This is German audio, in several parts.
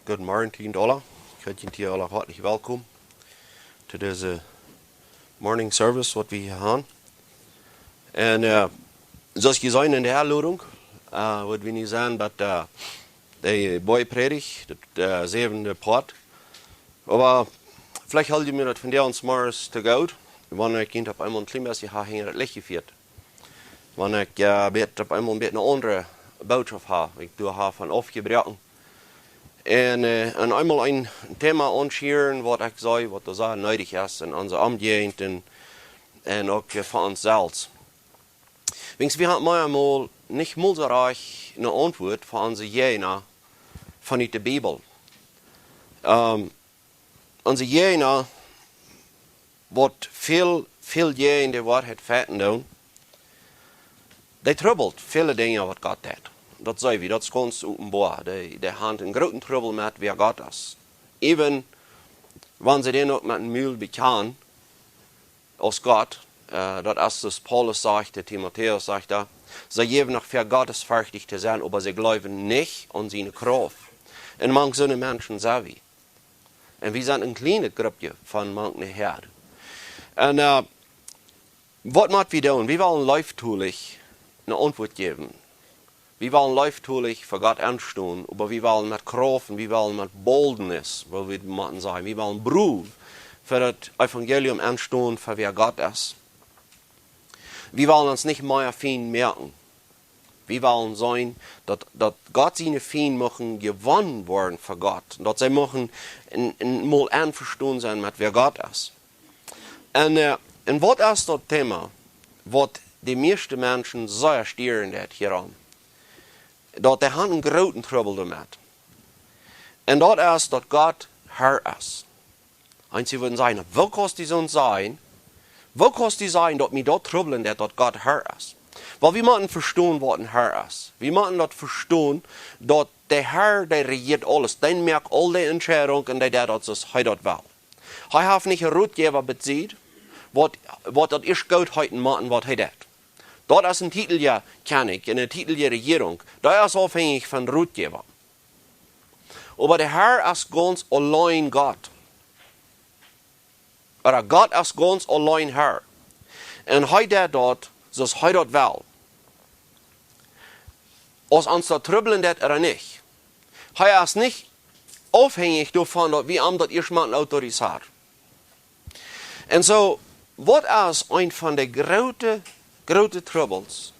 Guten Morgen alle. Ik heet je alle hartelijk welkom to deze morning service wat we hier hebben. En zoals je zei in de herleiding, wat we nu zeggen dat de boy predigt, de zevende part. Maar vielleicht halte ich mir das von der uns morgens te goed. Wanneer ik kind op eenmaal een klein beetje haar heen het lichtje viert. Wanneer ik op eenmaal een beetje een andere boodschap heb. Ik doe haar van afgebreken. En eenmaal een thema aanscheren wat ik zei, wat er zo nodig is in onze omgeving en ook voor onszelf. Wings, we hebben eenmaal niet mal so reich een antwoord voor onze jena vanuit de Bijbel. Onze jena wordt veel in de waarheid feiten doen. Die trubbelt vele dingen wat God deed. Dat zei we, dat is ganz openbaar. Die hebben een grote trubbel met wie God is. Even wanneer ze dan ook met een muil bekend als God, dat is dus Paulus zegt, Timotheus zegt dat, ze geven nog für gottesfürchtig te zijn, aber ze geloven niet aan zijn kracht. En manche zo'n mensen zijn we. En we zijn een kleine groepje van manche herden. En wat moeten we doen? We willen lieftulich een antwoord geven. We willen lieftulich voor God aanstaan, maar we willen met kracht en we willen met boldness, wat we moeten zeggen. We willen broed voor het evangelium aanstaan, voor wie God is. We willen ons niet meer fijn merken. We willen zijn dat God zijn fijn mogen gewonnen worden voor God. Dat zij mogen mal einverstanden zijn met wie God is. En wat is dat thema? Wat de meeste mensen zeer stieren dat hieraan. Dat de hebben een grote trouble daarmee. En dat is dat God Herr is. En ze willen zeggen, wat kost die zo'n zijn? Wat kost die zijn dat mij dat troubelen dat God Herr is? Wel, we moeten verstaan wat een Herr is. We moeten dat verstaan dat de Herr, die regiert alles. Die merkt al die entscheidungen en die deed dat zoals hij dat wil. Hij heeft niet een roetgever bezien, wat dat is goedheid maken wat hij deed. Dat is een titelje König, een titelje regering. Dat is afhängig van roetgever. Maar de Herr is ganz alleen God. Oder God is ganz alleen Herr. En hij deed dat zoals hij dat wil. Als ons dat trubbelen dat niet. Hij is niet afhängig daarvan dat we hem dat eerst maar autoriseren. En zo, wat is een van de grote troubles,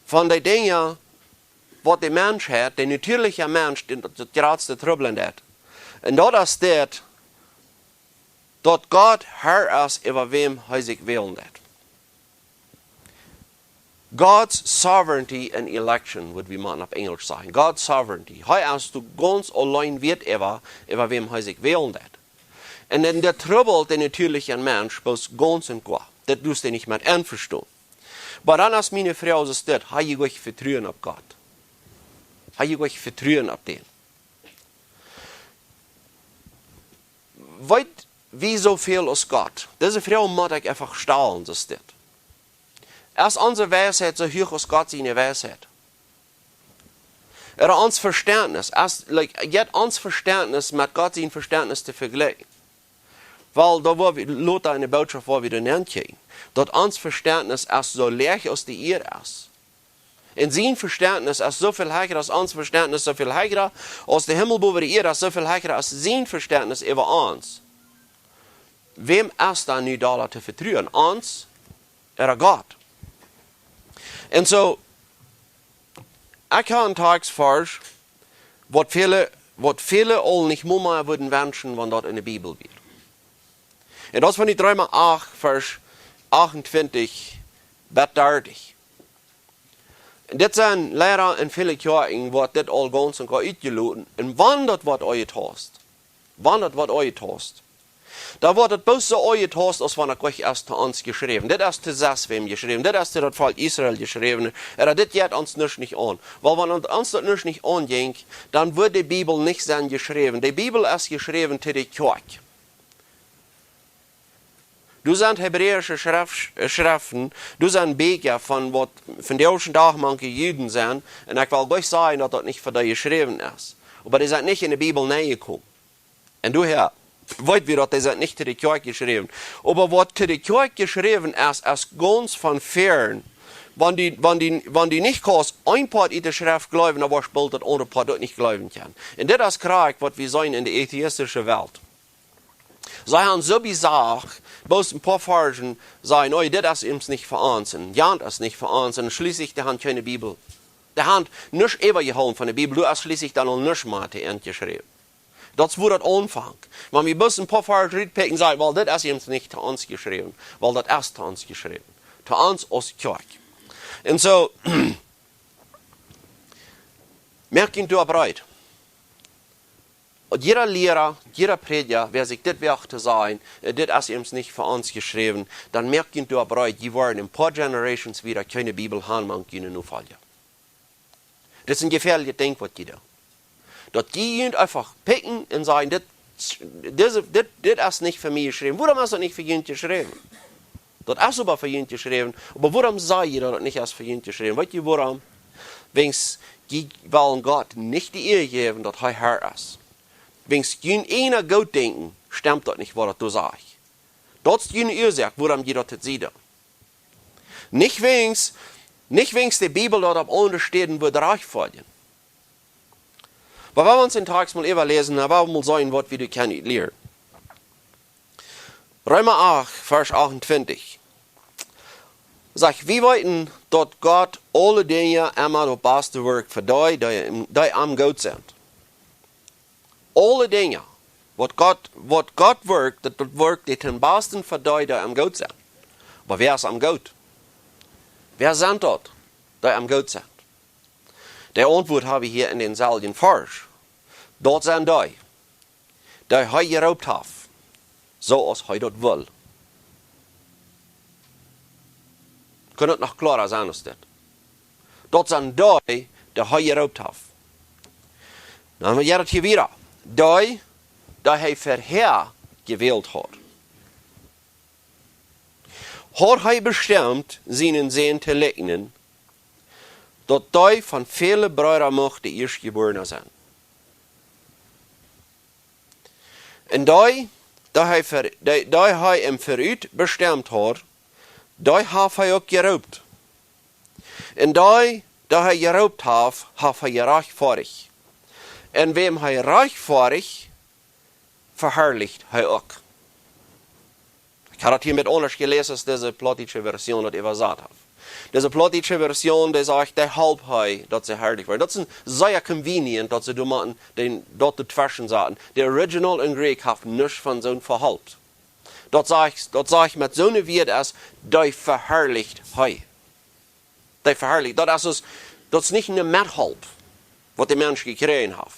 van de dingen wat de mens heeft, de natuurlijke mens, de grootste trubbelen dat. En dat is dat God Herr is over wem hij zich wil dat. God's sovereignty and election, would we man op Engels zeggen. God's sovereignty. Hij is tu ganz alleen weet over wem hij zich wil dat. En dan der trubbelt de natuurlijke mens was ganz en qua. Dat doet hij niet met einverstehen. Maar dan is mijn vrouw zo dit, hij je euch vertrouwen op God. Hij je euch vertrouwen op den. Weet wie zoveel als God? Deze vrouw moet ik even stellen, zo dit. Is onze wijsheid zo hoog als God zijn wijsheid? Er ons verständnis, jet ons verständnis met God zijn verständnis te vergelijken. Weil da war Lothar eine Botschaft, wo wir da nennen, dat ons verständnis is so leer als die ihr ist. En zijn verständnis is zoveel heiger als ons verständnis, zoveel heiger als de Himmel boven de ihr ist, zoveel heiger als zijn verständnis über ons. Wem is dan nu da te vertrouwen? Ons oder God? En zo, ik heb een tagsvers, wat viele al niet meer würden wünschen, wanneer dat in de Bibel wird. En dat is van die Römer 8, vers 28 bis 30. En dit zijn leren en viele kerken, wat dit al ganz en kan uitgeloten. En wanneer dat wat ooit host, da wordt het boos zo ooit host, als wanneer het is te ons geschreven. Dit is te Zeswem geschreven, dit is te dat volk Israël geschreven. En dit gaat ons niet aan. Want wanneer ons dat niet aangeeft, dan wordt de Bibel niet zijn geschreven. De Bibel is geschreven te de kerk. Du zijn Hebräische Schriften, du zijn Bücher von de eerste dag manche Juden zijn, en ik wil gleich sagen, dat dat niet voor die geschreven is. aber die sind nicht in die Bibel reingekommen. Und daher, weet wir, dass die sind nicht zu der Kirche geschrieben. Aber was zu der Kirche geschrieben ist, ist ganz von fern. Wenn die nicht kannst, ein Part in der Schrift glauben, aber spielt das andere Part dort nicht glauben kann. Und das ist Krieg, was wir sehen in der atheistischen Welt. Sie haben so gesagt, bloß ein paar Forschen sagen, oh, das ist uns nicht für uns, und ja, das ist nicht für uns, und schließlich, die haben keine Bibel. Die haben nicht übergehauen von der Bibel, du hast schließlich dann noch nicht mal zu Ende geschrieben. Das wurde der Anfang. Wenn wir bloß ein paar Forschen reinpicken, sagen, weil das ist uns nicht zu uns geschrieben, weil das ist zu uns geschrieben. Zu uns als Kirche. Und so, merken du bereit. Und jeder Lehrer, jeder Prediger, wer sich das wert zu sein, das ist uns nicht für uns geschrieben, dann merken du bereit, die werden in ein paar Generations wieder keine Bibel haben, man können nur fallen. Das ist ein gefährliches Ding, was die da. Dass die einfach picken und sagen, das ist nicht für mich geschrieben. Warum hast du nicht für ihn geschrieben? Das ist aber für ihn geschrieben. Aber warum sagt ihr das nicht erst für ihn geschrieben? Weißt du warum? Wenn die wollen Gott nicht die Ehre geben, dass er Herr ist. Wenn sie einer Gott denken, stimmt das nicht, was du sagst. Das ist die Ursache, warum die das sehen. Nicht wenn die Bibel dort ab unten steht, wird reich folgen. Aber wenn wir uns den Tag mal überlesen, dann wollen wir mal sagen, was wir können lernen. Römer 8, Vers 28. Sagt, wir wollten, dass Gott alle Dinge immer das beste Werk für die am Gott sind. Alle Dinge, was Gott wirkt, das wirkt den besten für die am Gott sind. Aber wer ist am Gott? Wer sind dort, die am Gott sind? Die Antwort habe ich hier in den selben Vers. Dort sind die er geraubt hat, so als er das will. Kann das noch klarer sein als das? Dort sind die er geraubt hat. Dann haben wir das hier wieder. Die er vorher gewählt hat. Hat er bestimmt, seinen Sehen zu legnen, dass die von vielen Brüdern mochten Erstgeborene sind. Und die er ihm vorüt bestimmt hat, die hat er auch geraubt. Und die er geraubt hat, hat er rechtfertigt. Und wem er rechtfertigt, verherrlicht er auch. Ich habe das hier mit anders gelesen, als diese plottische Version, die ich gesagt habe. Diese plottische Version, die sagt, der Halbhai, dass sie herrlich war. Das ist sehr convenient, dass sie dort dazwischen sagen. Der Original in Greek hat nichts von so einem Verhalb. Dort sage ich mit so einem Wort als, der verherrlicht hei. Der verherrlicht. Das ist nicht eine Methalb, was der Mensch gekriegt hat.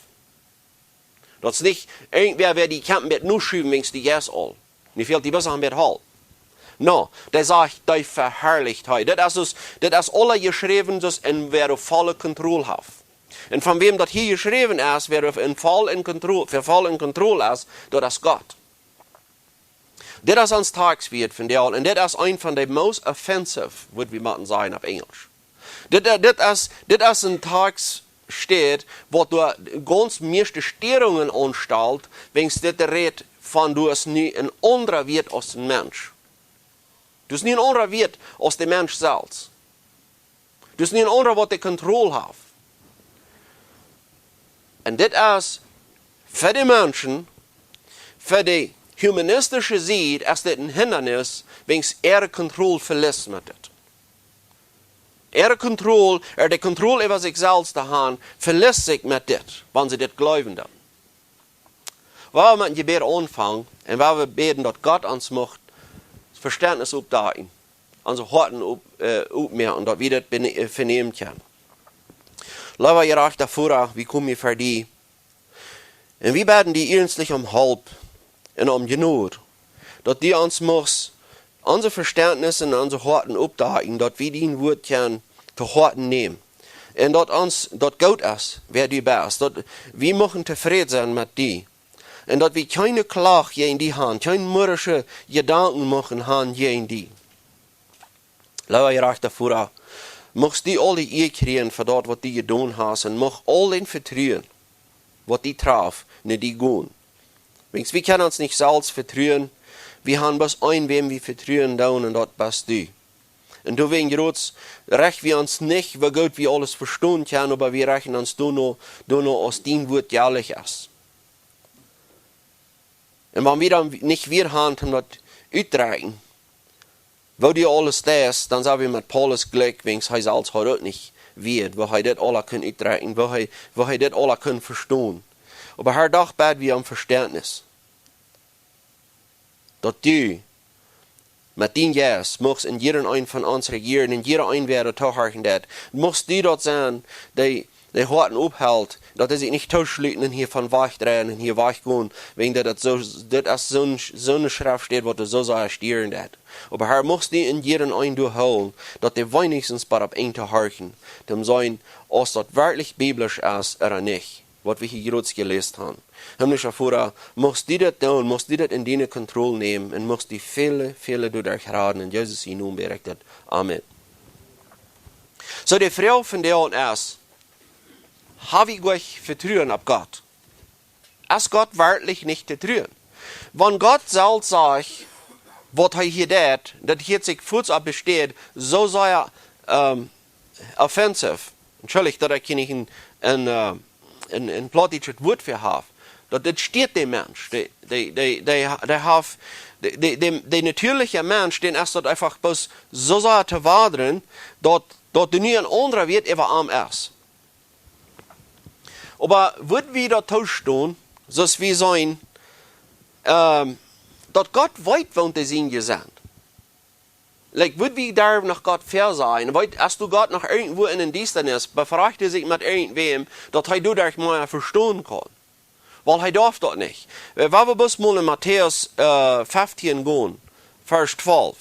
Das ist nicht irgendwer, wer die Kämpfe mit nur schieben, wenn die Gas all. Nicht viel die besser mit halb. No, der sagt, der verherrlicht hei. Das ist alle geschrieben, das in wer du volle Kontrolle hat. Und von wem das hier geschrieben ist, wer für voll in Kontrolle ist, das ist Gott. Das ist ein Tagswert von der, und das ist ein von den most offensive, würde wir mal sagen auf Englisch. Das ist ein Tags steht, wo du ganz meiste Störungen anstellt, wenn es das redet von du es nie ein anderer wird als ein Mensch. Du es nie ein anderer wird als der Mensch selbst. Du es nie ein anderer, was die Kontrolle hat. Und das ist für die Menschen, für die humanistische Seite, ist das ein Hindernis, wenn es ihre Kontrolle verlässt mit das. Die Kontrolle über sich selbst zu haben, verlässt sich mit das, wenn sie das glauben. Weil wir mit dem Gebet anfangen, und weil wir beten, dass Gott uns macht, das Verständnis aufdagen, unsere Horten aufmerken, dass wir das vernehmen können. Lieber gerechter Führer, wie kommen wir für die? Und wir beten die ernstlich um Hilfe und um Genug, dass die uns muss, unser Verständnis und unsere Horten aufdagen, dass wir die Wort können zu Horten nehmen. Und dass Gott ist, wer du bist. Dass wir müssen zufrieden sein mit dir. Und dass wir keine Klage gegen die haben, keine mürrische Gedanken machen haben gegen die. Lieber gerechter Führer, machst die alle kriegen für das, was die getan hast, und mach all den vertrauen. was die traf, ne die gehen. Wir können uns nicht selbst vertrauen. Wir haben bloß ein, wem wir vertrauen da und das bist du. Und deswegen recht wir uns nicht, wie gut wir alles verstehen können, aber wir rechnen uns nur aus dem Wort jährlich ist. Und wenn wir dann nicht wir haben, das ausreichen, wo die alles das, dann sagen wir mit Paulus Glück, wenn es selbst heute nicht wird, wo er das alle können ausreichen, wo er das alle können verstehen. Aber Herr, doch beten wir um Verständnis. Dass du mit den Jes magst in jedem einen von uns regieren, in jeder einen werden tauchen dat. Musst du dort sein, die Horten abhält, dass er sich nicht tauschschlitten und hier von wegdrehen und hier weggehen, wegen das so eine Schrift steht, was du so sagst, stieren dat. Aber Herr, musst du in jedem einen durchholen, dass die wenigstens bei ab ein tauchen, dem sein, ob das wirklich biblisch ist oder nicht, was wir hier gerade gelesen haben. Himmlischer Vater, musst du das tun, musst du das in deine Kontrolle nehmen und musst die viele durch dich raten. In Jesus' Namen berichtet. Amen. So, die Frage von der ist, habe ich euch Vertrauen auf Gott? Ist Gott wirklich nicht vertrauen? Wenn Gott selbst sagt, was er hier tut, dass hier sich Fuß besteht, so sei er offensiv. Entschuldigt, dass ich nicht ein plattdeutsches Wort für habe. Das steht dem Mensch. Der natürliche Mensch, den ist dort einfach bloß so sehr zu wadern, dass du nie ein anderer wird, er arm ist. Aber wird wir da tauschen, so dass wir sein, dass Gott weit wohnt, der Sinn sind. Wird wir da nach Gott fair sein? Als du Gott noch irgendwo in den Dienstnis befragt sich mit irgendwem, dass du dich mal verstehen kann. Weil er darf das nicht. Wenn wir bis mal in Matthäus 15 gehen, Vers 12.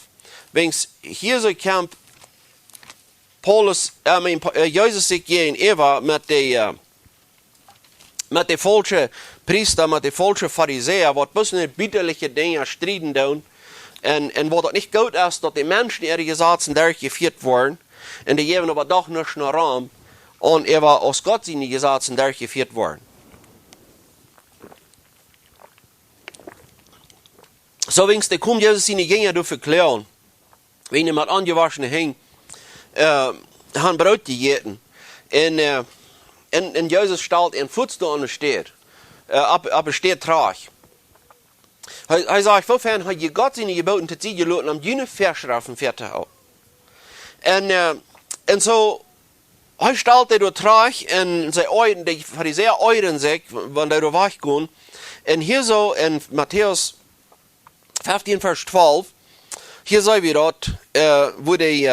Wenn hier so kommt, Jesus sich gegen Eva mit den falschen Priester, mit den falschen Pharisäer, was bis eine bitterliche Dinge striden tun. Und wo das nicht gut ist, dass die Menschen ihre Gesetze durchgeführt worden, und die geben aber doch nicht nur Raum, und er war aus Gott seine Gesetze durchgeführt worden. So, wenn es kommt, Jesus seine Jünger durch verklären, wenn er mit angewaschenen hing, haben Brot gegessen, und Jesus stellt ein Fuß da und steht, aber steht trag. Er sagt, wofern hat je Gott seine Geboten zu sie gelassen, um jene Verschriften fertig zu haben. Und so, er stellt er da trag, und die Pharisäer euren sich, wenn die da weggehen. Und hier so in Matthäus 15, Vers 12, hier sehen wir dort, wo die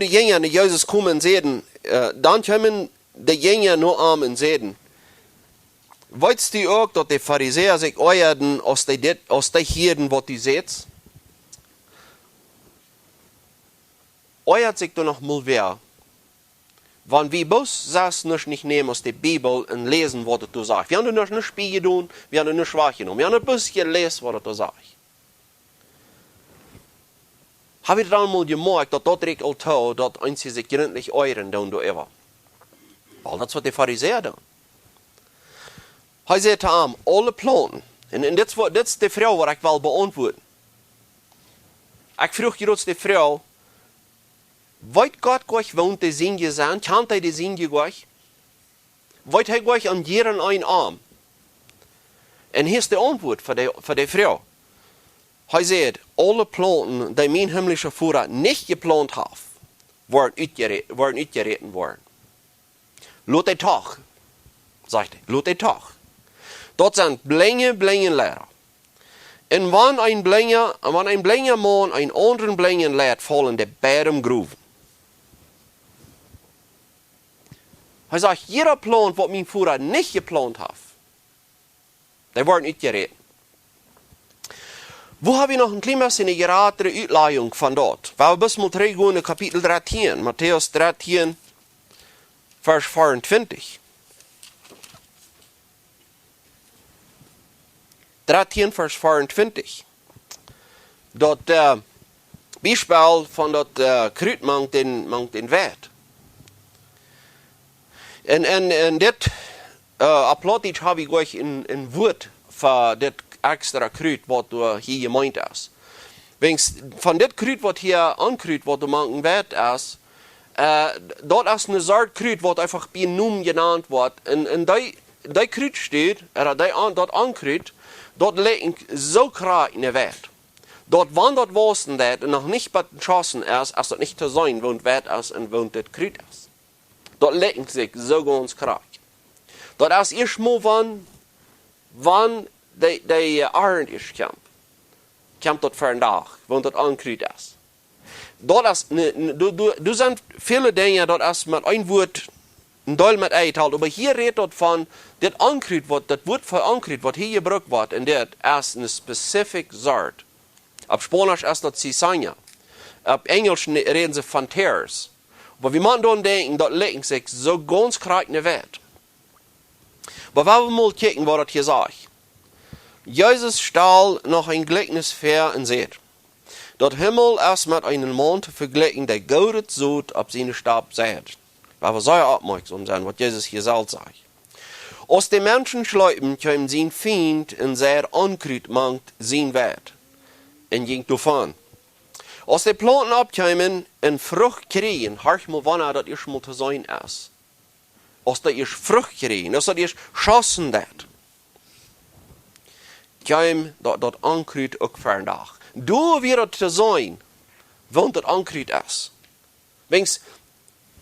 Jünger nach Jesus kommen und sehen, dann kommen die Jünger nur arm und sehen. Weißt du auch, dass die Pharisäer sich äußerten aus den Hirten, was du siehst? Äußert sich da noch mal wer? Wenn wir bloß das nicht nehmen aus der Bibel und lesen, was du sagst. Wir haben nicht Spiegel getan, wir haben nicht schwach genommen. Wir haben ein bisschen gelesen, was du sagst. Habe ich dann mal gemerkt, dass das direkt auch tut, dass uns sich gründlich äußern, du immer. Weil das ist, was die Pharisäer tun. Er sagt ihm, alle Planen, und das ist die Frage, die ich will beantworten. Ich frage jetzt die Frage, weet Gott euch wohnt die Singe sein? Kennt er die Singe euch? Weet er euch an jedem einen Arm? Und hier ist die Antwort für die Frau. Er sagt, alle Planten, die mein himmlischer Vater nicht geplant hat, werden ausgeritten worden. Lass die Tag, sagt er, lass die Tag. Dort sind blinge Lehrer. Und wenn ein blinger Mann einen anderen blinden lädt, fallen die beiden Gruben. Er sagt, jeder Plan, was mein Vater nicht geplant hat, der wird nicht geredet. Wo habe ich noch ein klein bisschen eine geratere Auslegung von dort? Weil wir bis mal zurückgehen in Kapitel 13, Matthäus 13, Vers 24. 13, Vers 24. Dort Beispiel von dort Krüt mangt den Wert. En dit, applaudit habe ich euch in Wort für das extra Krüt, was du hier gemeint hast. Von dit Krüt, was hier ankrüt, was du machen wird, ist, dort ist eine Sorte Krüt, was einfach bei Numm genannt wird. Und die Krüt steht, dort ankrüt, dort liegt so krass in der Welt. Dort wandert Wosten das und noch nicht bei den Chancen ist, als das nicht zu sein, wo Wert ist und wo das Krüt ist. Dort liegt sich so ganz krass. Dort ist erst mal, wann der Arend ist, kommt dort für einen Tag, wo dort ankrüt ist. Dort ist, du sind viele Dinge, dort ist mit ein Wort, ein Teil mit eingeteilt, aber hier redet dort von, das ankrüt wird, das Wort für ankrüt, was hier gebraucht wird, und das ist eine specific Sort. Auf Spanisch ist das Cizaña. Auf Englisch reden sie von Tears. Aber wie man dann denken, dort liegt sich so ganz krass in der Welt. Aber wenn wir mal gucken, was das hier sagt. Jesus stahl noch ein Gleichnis vor und sagt, dort Himmel ist mit einem Mann zu vergleichen, der goldet Sod auf seine Stab sät. Weil wir sehr aufmerksam sein, was Jesus hier sagt. Aus den Menschen schleipen kommen sein Feind und sehr ankrüt mangt sein Wert. Und ging davon. Aus den Planten abkommen und Frucht kriegen, hörst mal, wann das erst mal zu sein ist. Aus der erst Frucht kriegen, aus der erst schossen das. Kommen dort ankrüt auch für einen Tag. Du wirst zu sein, wann das ankrüt ist. Wenn's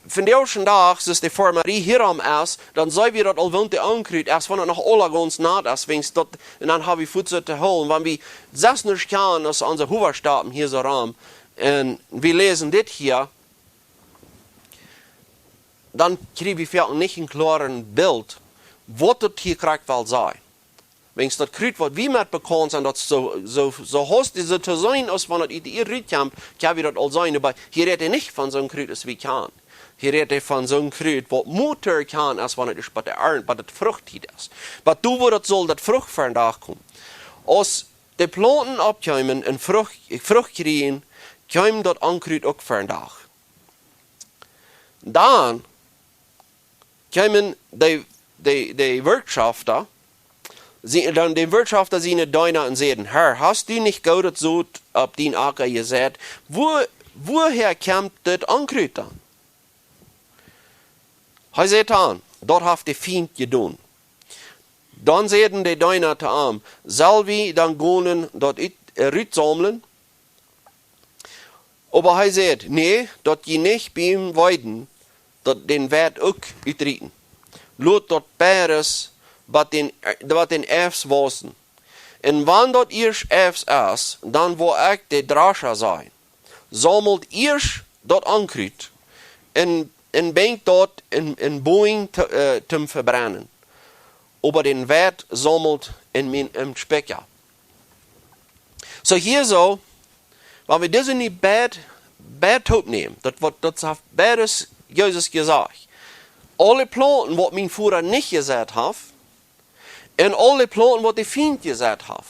von der ersten Tag, dass die Formerie hier am ist, dann sei wir dort all wohnt der ankrüt, erst wenn er noch alle ganz naht ist, wenn's dort, und dann habe ich Futter zu holen, wenn wir das nicht kann, aus unsere Hoverstaben hier so rum, und wir lesen das hier, dann kriegen wir vielleicht nicht ein klares Bild, was das hier kriegt will sein. Wenn's das krüt, was wir mitbekommen sind, das so host diese zu sein, als wenn das ihr Rütkamp, kann wir das all sein, aber hier redet nicht von so einem Krüt, als wir kann. Hier redet von so einem Krüt, was Mutter kann, als wenn es bei der Ernte, bei der Frucht ist. Aber du, wo das soll, das Frucht für einen Tag kommen. Aus den Planten abkommen und Frucht kriegen, kommen dort Ankrüt auch für einen Tag. Dann kommen die Wirtschafter, dann die Wirtschafter seine Deuner und sagen, Herr, hast du nicht goldet so auf den Acker gesät? Woher kommt das Ankrüt dann? Er sagt an, dort hat der Feind getan. Dann sagen die Deuner zu ihm, soll wir dann gehen, dort Rüt sammeln? Aber er sagt, nee, dort je nicht bei ihm weiden, dort den Wert auch ütrieten. Lot dort Bäres, wat den Efs wasen. Und wann dort ihrsch Efs ist, dann wo ich der Drascher sein, sammelt ihrsch dort Ankrüt, und bringt dort in Boeing zum Verbrennen. Aber den Wert sammelt im Specker. So hier so, weil wir das in die Bett nehmen, das hat beides Jesus gesagt. Alle Planten, was mein Führer nicht gesagt hat, und alle Planten, was die Feind gesagt hat.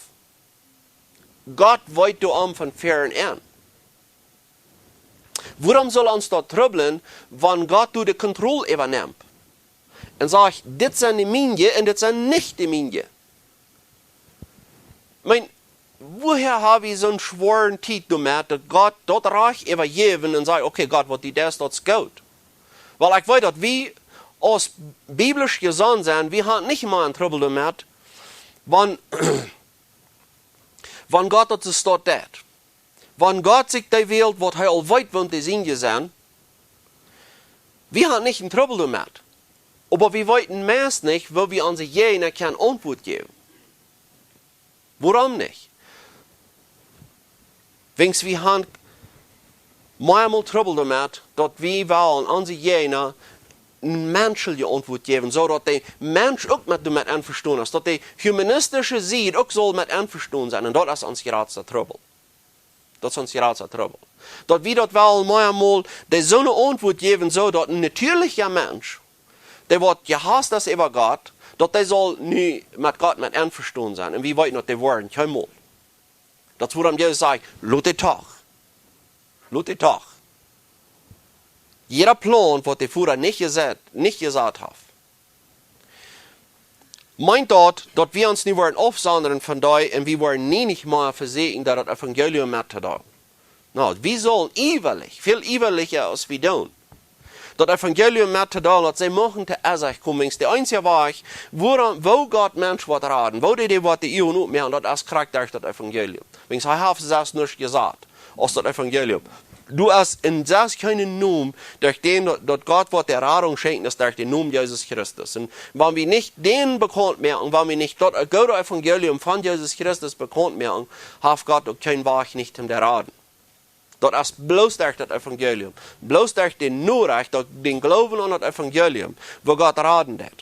Gott weiß du am von fern an. Warum soll uns das tröbeln, wenn Gott du die Kontrolle übernimmt? Und sagt, das sind die Minje und das sind nicht die Minje. Woher habe ich so einen schweren Titel damit, dass Gott dort reich übergeben und sagt, okay Gott, was die das ist gut. Weil ich weiß, dass wir als biblisch gesandt sind, wir haben nicht mal ein Trouble damit, wenn Gott das dort tut. Wenn Gott sich die Welt, was er all weit wohnt, die Sinne sind, wir haben nicht ein Trouble damit. Aber wir wollten meist nicht, wo wir uns jene keine Antwort geben. Warum nicht? Wenn wir haben manchmal Trouble damit, dass wir wollen unsere jene eine menschliche Antwort geben, so dass der Mensch auch damit einverstanden ist, dass die humanistische Seite auch soll mit einverstanden sein. Und das ist uns gerade der Trouble. Das ist uns gerade der Trouble. Dass wir dort wollen manchmal so eine Antwort geben, so dass ein natürlicher Mensch, der wird gehasst das über Gott, dass der soll nie mit Gott mit einverstanden sein. Und wir wollen nicht, die wollen kein Mal. Das woran Jesus sagt, lass die Tag. Lass die Tag. Jeder Plan, was der Führer nicht gesagt hat. Meint dort, dass wir uns nicht wollen aufsondern von da und wir wollen nie nicht mal versehen, dass das Evangelium mit da. No, wir sollen viel ewig als wir tun. Das Evangelium mit da, dass sie machen zu sich kommen. Der einzige Weg, wo Gott Mensch wird raten, wo die was die Ion mehr, das ist kriegt durch das Evangelium. Wenn ich habe es nicht gesagt, aus das Evangelium. Du hast in das keinen Namen, durch den dort Gott wird der Radung schenken, ist durch den Namen Jesus Christus. Und wenn wir nicht den bekannt merken, wenn wir nicht dort ein gutes Evangelium von Jesus Christus bekannt merken, hat Gott auch keinen Weg nicht in der Raden. Das ist bloß durch das Evangelium. Bloß durch den Nurrecht, durch den Glauben an das Evangelium, wo Gott raden hat.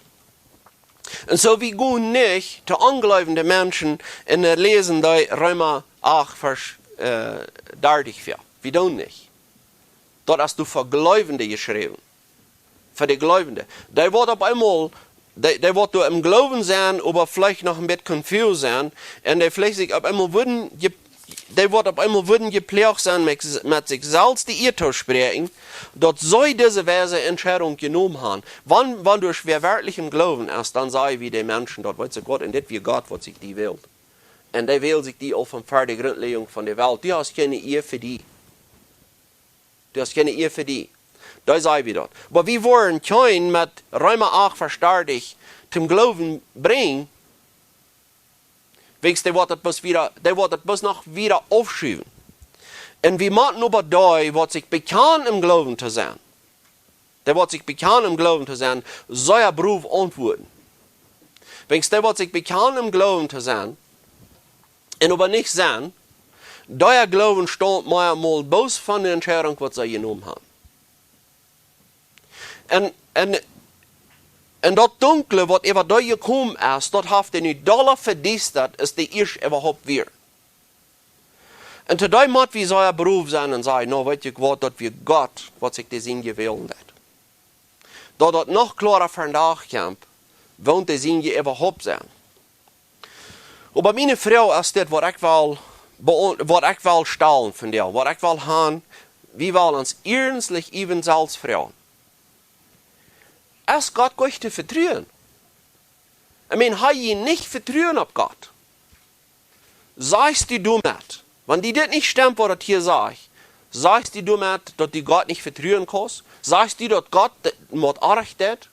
Und so wie gehen nicht zu angläubenden Menschen in der Lesen der Römer 8, Vers 34. Wir tun nicht. Dort hast du für Gläubende geschrieben. Für die Gläubende. Der wird auf einmal, der wird du im Glauben sein, aber vielleicht noch ein bisschen confused sein. Und der vielleicht sich auf einmal würden gepflegt sein, mit sich selbst die Irrtum sprechen, dort soll diese Weise Entscheidung genommen haben. Wenn du schwer wirklich im Glauben ist, dann sei wie die Menschen dort, weißt du Gott, und das wie Gott, was sich die will. Und der will sich die auf die Grundlegung von der Welt. Die hast keine Ehe für die. Du hast keine Ehe für die. Da sei wir dort. Aber wir wollen keinen mit Römer 8 verstärkt zum Glauben bringen, weil der wird das bloß noch wieder aufschieben. Und wir machen aber da, was sich bekannt im Glauben zu sein. Der wird sich bekannt im Glauben zu sein, soll er Beruf antworten. Wenn der wird sich bekannt im Glauben zu sein, und aber nicht sein, da Glauben steht mal bloß von der Entscheidung, was sie genommen haben. Und das Dunkle, was über da gekommen ist, das hat den nicht doller verdiestet, als die erst überhaupt wir. Und zu dem muss wir so ein Beruf sein und sagen, no, weiß ich was, dass wir Gott, was sich das Sinn gewählt hat. Da das noch klarer verdachkommt, won't der Sinn überhaupt sein. Aber meine Frau ist das, was ich will stellen von dir, was ich will haben, wir wollen uns ernstlich even als Frau. Es Gott euch zu vertrauen. Ich meine, habe je nicht vertrauen auf Gott. Sagst du mit, wenn die das nicht stimmt, was das hier sagt, sagst du mit, dass du Gott nicht vertrauen kannst? Sagst du, dass Gott mit Recht hat?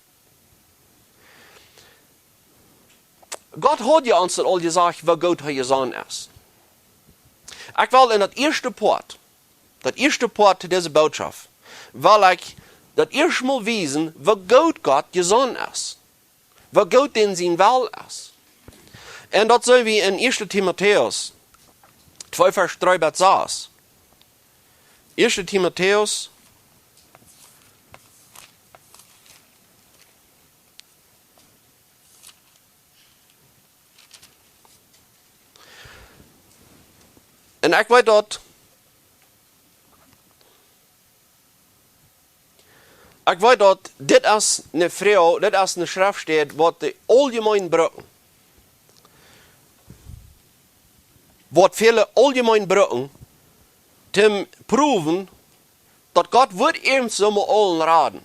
Gott hat ja uns all gesagt, was Gott hat gesagt ist. Ich will in das erste Part dieser Botschaft, weil ich das erste Mal wiesen, was Gott gesagt ist. Was Gott in sein Will ist. Und das soll wir in 1. Timotheus 2, Vers 3 bis 6. 1. Timotheus und ich weiß dort, das ist eine Frau, das ist eine Schrift steht, was die allgemein brauchen. Was viele allgemein brauchen, zum proven, dass Gott wird eben so mal allen raten,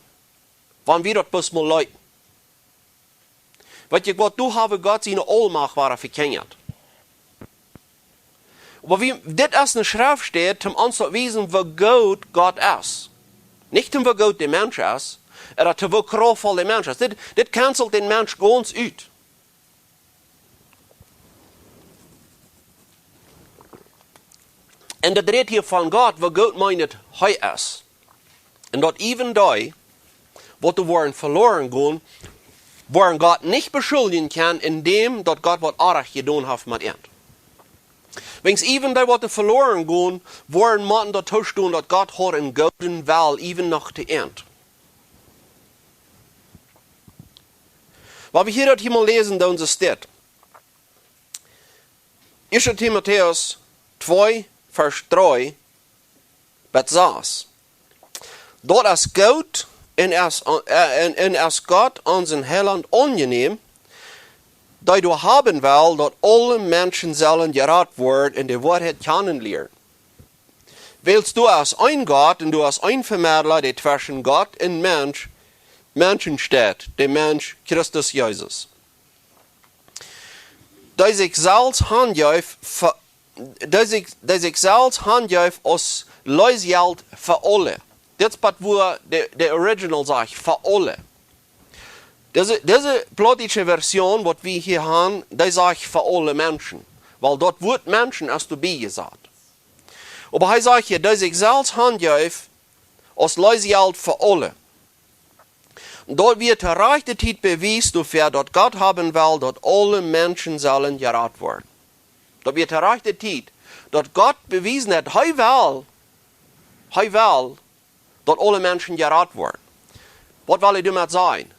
wenn wir das bloß mal leuten. Weißt du was, du hast Gott seine Allmacht war verkennert. Aber wie das ist eine Schrift steht, zum uns zu wissen, wo Gott ist. Nicht um wo Gott der Mensch ist, oder zu wo kraftvoll der Mensch ist. Das cancelt den Mensch ganz aus. Und das redet hier von Gott, wo Gott meint, hij ist. Und dort even da, wo du waren verloren gehen, wo Gott nicht beschuldigen kann, indem dass Gott was Arach getan hat mit ihm. Wenn es even da was verloren gehen, wollen man dazu stehen, dass Gott hat einen guten Will, even noch zu End. Weil wir hier mal lesen, da uns steht. 1. Timotheus 2, Vers 3, bis 6. Dort ist Gott und ist Gott unseren Heiland angenehm, da du haben will, dass alle Menschen sollen gerat werden und die Wahrheit kennenlernen. Willst du als ein Gott und du als ein Vermittler, der zwischen Gott und Menschen steht, der Mensch Christus Jesus. Der sich selbst handjeuft als Leusgeld für alle. Das ist, wo der Original sagt, für alle. Diese plottische Version, was wir hier haben, die sagt für alle Menschen. Weil dort wird Menschen als du gesagt. Aber er sagt hier, der sich selbst handjeuft als Leusgeld für alle. Dort wird der rechte Zeit bewiesen, dafür, dass Gott haben will, dass alle Menschen sollen gerettet werden. Dort wird der rechte Zeit, dass Gott bewiesen hat, er will, dass alle Menschen gerettet werden. Was will ich damit sagen?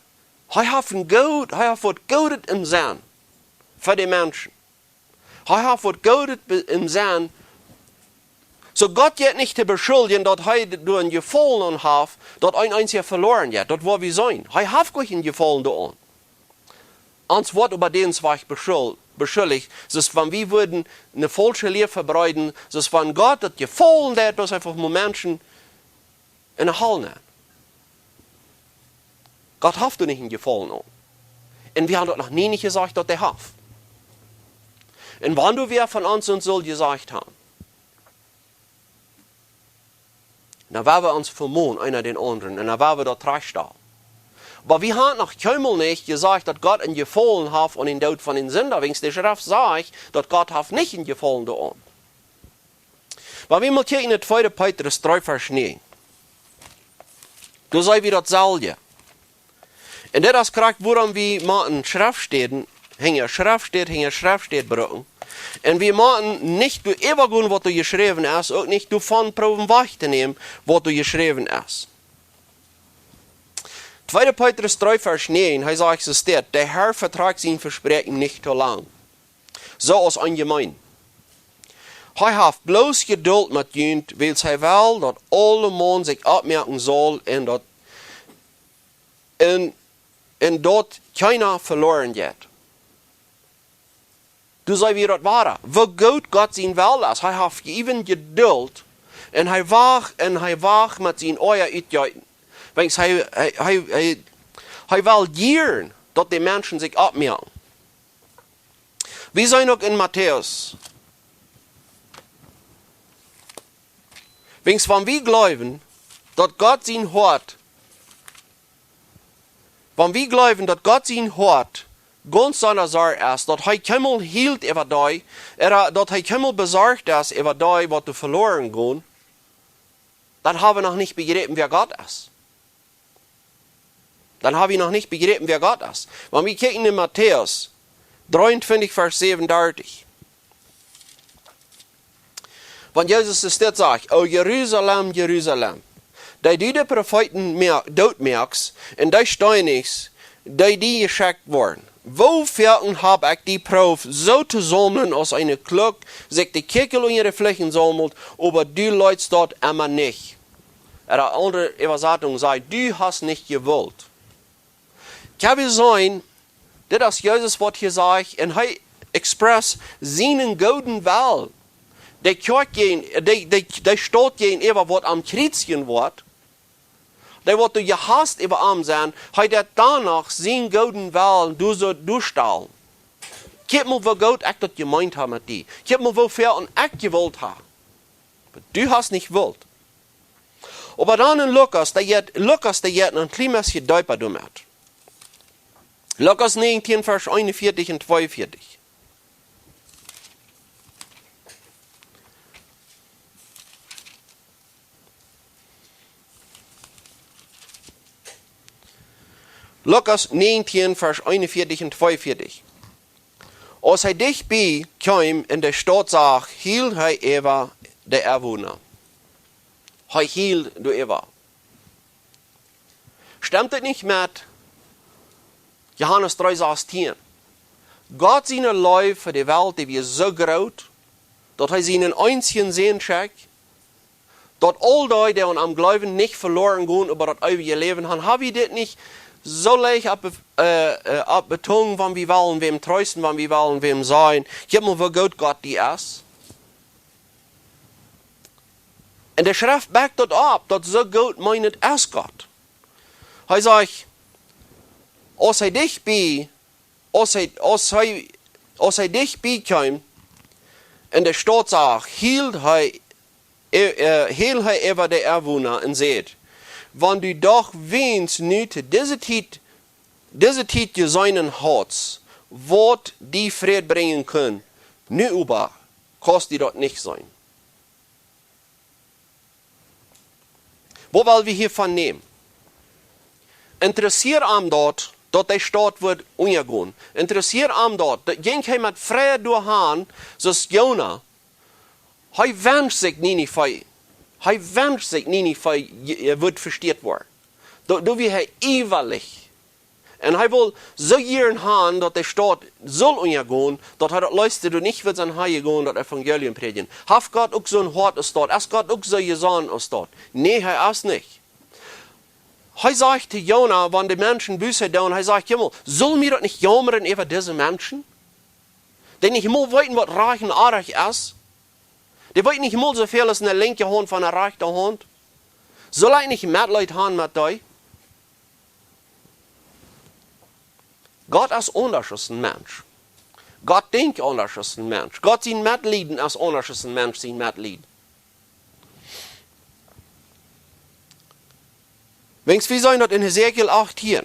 Er hat was Gutes im Sinn für die Menschen. Er hat was Gutes im Sinn. So Gott geht nicht zu beschuldigen, dass er durch ein Gefallen hat, dass ein einziger verloren hat. Das war wie sein. Er hat gleich ein Gefallen da. Ans Wort über den ich beschuldigt, ist, wenn wir würden eine falsche Lehre verbreiten, ist, wenn Gott das Gefallen hat, dass einfach Menschen in der Halle nehmen. Gott hat du nicht ein Gefallen an. Und wir haben das noch nie nicht gesagt, dass er hat. Und wann du wer von uns und soll gesagt haben, dann werden wir uns vermuten, einer den anderen, und dann werden wir dort rechtstellen. Aber wir haben noch keinmal nicht gesagt, dass Gott ein Gefallen hat an den Tod von den Sündern. Wenn die Schrift sagt, dass Gott hat nicht ein Gefallen daran. Aber wir mal kijken in 2. Petrus 3, Vers 9. Du sei wie das Salje. Und das kriegt, woran wir machen Schriftstehen, hängen Schriftstehen brücken. Und wir machen nicht du übergehen, was du geschrieben hast, auch nicht du von Proben wegzunehmen, was du geschrieben hast. 2. Petrus 3, Vers 9, er sagt es steht, der Herr vertragt sein Versprechen nicht zu lang. So als allgemein. Er hat bloß Geduld mit jünt, weil er will, dass alle Menschen sich abmerken soll und dort keiner verloren geht. Du sei wie das war. Wo gut Gott sein will ist, er hat even Geduld und er wach mit seinen Euer uitjuiten. Weil er will gieren, dass die Menschen sich abmerken. Wir sind auch in Matthäus. Wenn wir glauben, dass Gott sein Hort, ganz seiner Sache ist, dass er keinmal hielt über dich, dass er keinmal besorgt ist über dich, was du verloren gehst, dann haben wir noch nicht begriffen, wer Gott ist. Wenn wir kicken in Matthäus 23, Vers 37. Wenn Jesus es dort sagt, O Jerusalem, Jerusalem, die die Propheten doodmerkst und die steinigst, die geschickt worden. Wofür hab ich die Probe so zu sammeln, als eine Kluck sich die Kickel in ihre Flächen sammelt, aber du leutst dort immer nicht. Eine andere Übersetzung sagt, du hast nicht gewollt. Kann es sein, dass Jesus was hier sagt, und er express seinen guten Willen. Der steht gegenüber, was am Kreuzchen wird, der wird du gehasst über am sein, hat er danach seinen guten Willen durchstellen. Kijk mal, wo Gott ich das gemeint hat mit dir. Kijk mal, wofür und ich gewollt habe. Du hast nicht gewollt. Aber dann in Lukas, der jetzt ein kleines bisschen deutlicher damit. Lukas 19, Vers 41 und 42. Lukas 19, Vers 41 und 42. Als er dicht bei kam in der Stadt sah, hielt er über der Erwohner. Er hielt du über. Stimmt es nicht mit Johannes 3,16? Gott seine Liebe für die Welt, die wir so groß, dass er seinen einzigen Sinn schickt, dass all die am Glauben nicht verloren gehen, aber das ewige Leben haben, habe ich das nicht so leicht abbetont, wann wir wollen, wem trösten, wann wir wollen, wem sein. Gib mal, wo Gott die ist. En de schrift backt dat op, dat zo goed meint als Gott. Hij zegt, als hij dichtbij, als hij dichtbij kwam, en de stad zag, hield hij over de erwoner en zei, wanneer du doch wens nu te deze tijd je zijn hart, wat die vrede brengen kan, nu über, kost die dat niet zijn. Wat wil we hiervan nemen? Interesseer am dat de stad wordt ondergaan. Interesseer am dat ging hij met vrede doorgaan, zoals Jona. Hij wenscht zich Nineveh. Hij wenscht zich Nineveh wordt versteerd worden. Dat wil hij eeuwig. En hij wil zo jaren gaan dat de stad zal ondergaan, dat hij dat luistert en niet wird zijn Haie gaan dat Evangelium predigen. Heeft God ook zo'n hart als dat? Is God ook zo gezond als dat? Nee, hij is niet. Hij zegt te Jona, wanneer de mensen Buße doen, hij zegt, Himmel, zullen wir dat niet jammeren over deze mensen? Die niet helemaal weten wat recht en aardig is? Die weten niet helemaal zoveel als een linker hand van een rechterhand? Zal hij niet medelijden hebben met die? Gott is anders als een mens. Gott denkt anders als een mens. Gott zijn medelijden is anders als een mens zijn medelijden. Wenigstens wir zijn dat in Hesekiel 8 hier.